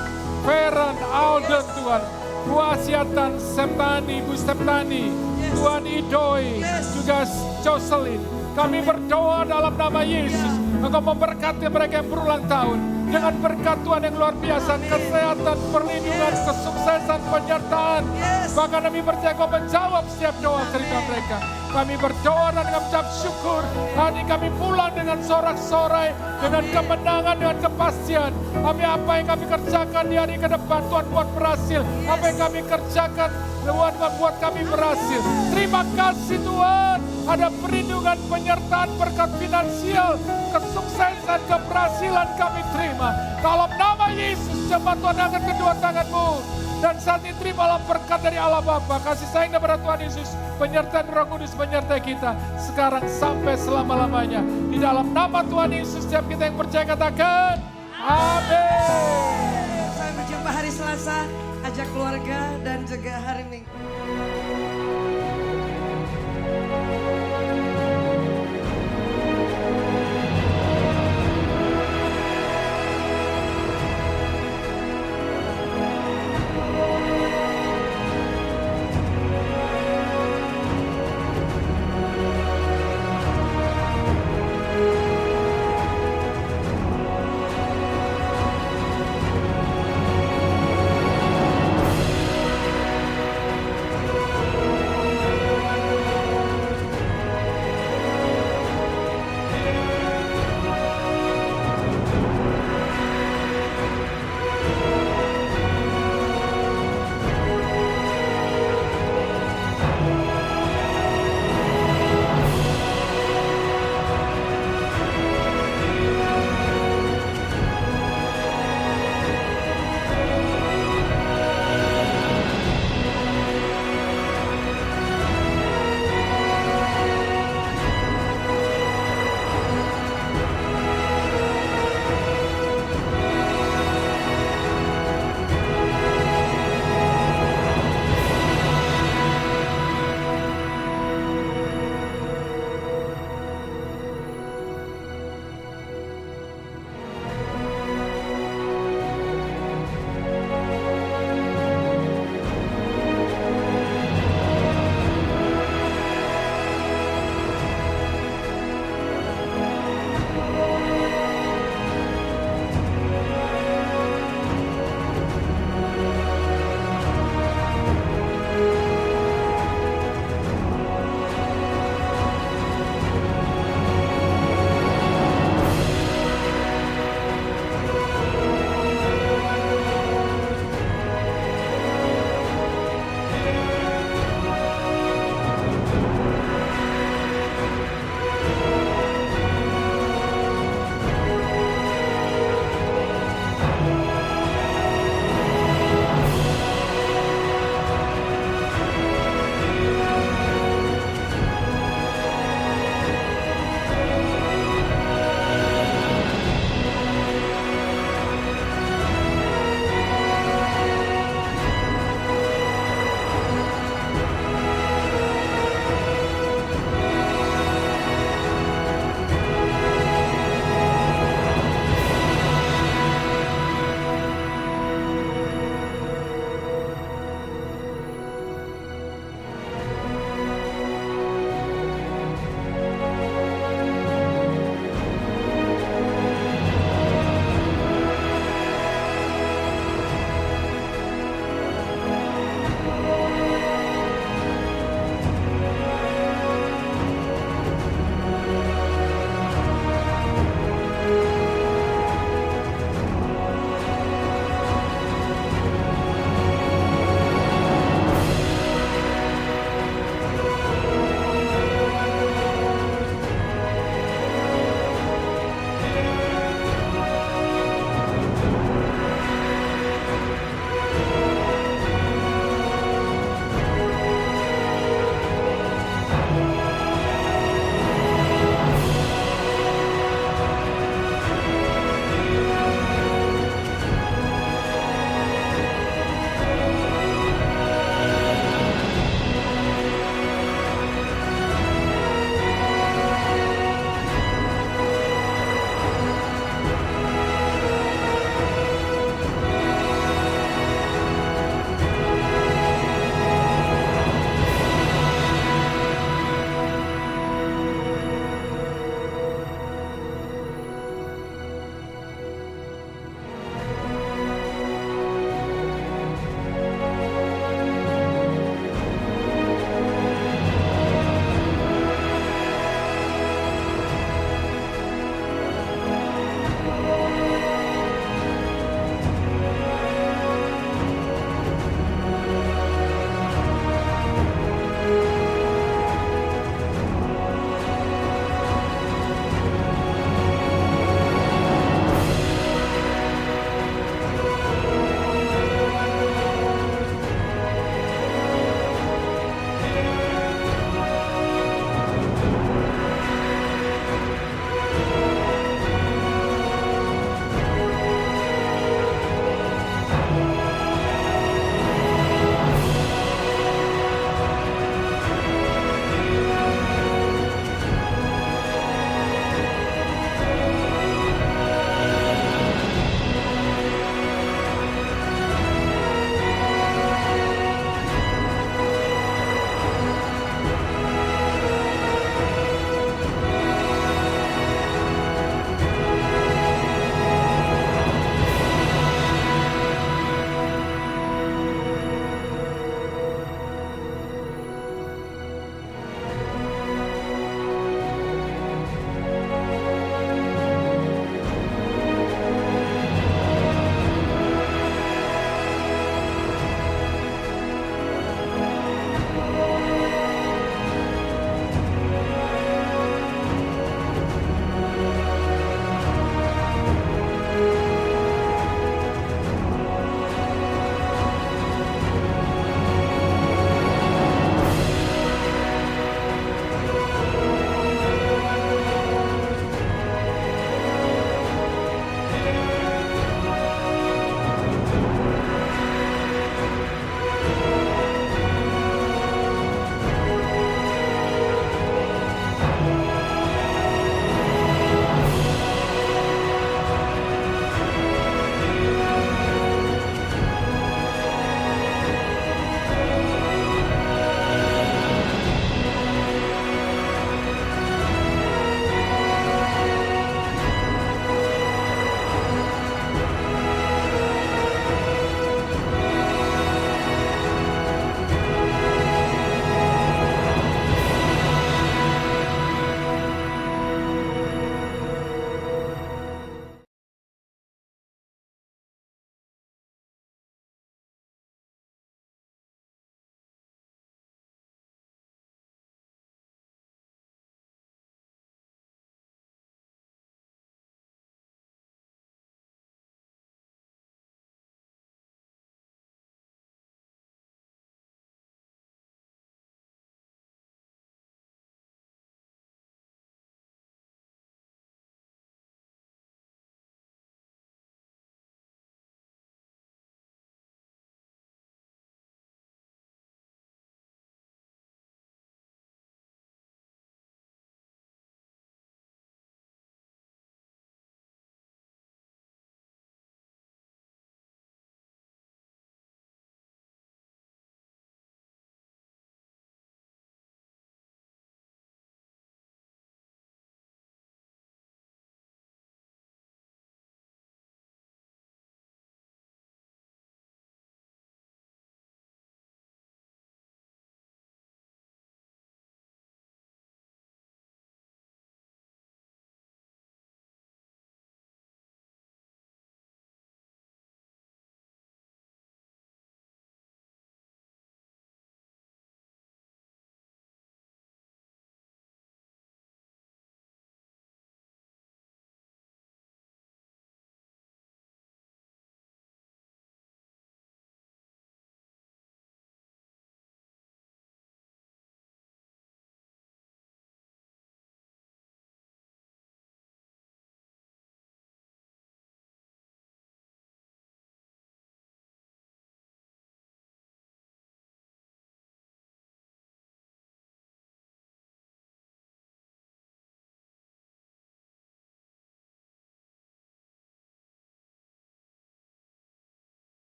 Feren, Alden Tuhan, Bu Asyatan, Septani, Bu Septani, Tuhan Idoi, juga Jocelyn. Kami berdoa dalam nama Yesus, Engkau memberkati mereka yang berulang tahun. Dengan berkat Tuhan yang luar biasa, kesehatan, perlindungan, kesuksesan, penyertaan. Bahkan kami percaya Kau menjawab setiap doa cerita mereka. Kami berdoa dan kami ucap syukur. Hari kami pulang dengan sorak-sorai, dengan kemenangan, dengan kepastian. Apa yang kami kerjakan di hari ke depan, Tuhan buat berhasil. Apa yang kami kerjakan, Tuhan membuat kami berhasil. Terima kasih Tuhan. Ada perlindungan, penyertaan, berkat finansial, kesuksesan, keberhasilan kami terima. Dalam nama Yesus, cepat Tuhan angkat kedua tangan-Mu. Dan saat ini terimalah berkat dari Allah Bapa, kasih sayang daripada Tuhan Yesus, penyertaan Roh Kudus menyertai kita sekarang sampai selama-lamanya. Di dalam nama Tuhan Yesus, setiap kita yang percaya katakan, amin. Sampai berjumpa hari Selasa, ajak keluarga dan juga hari Minggu.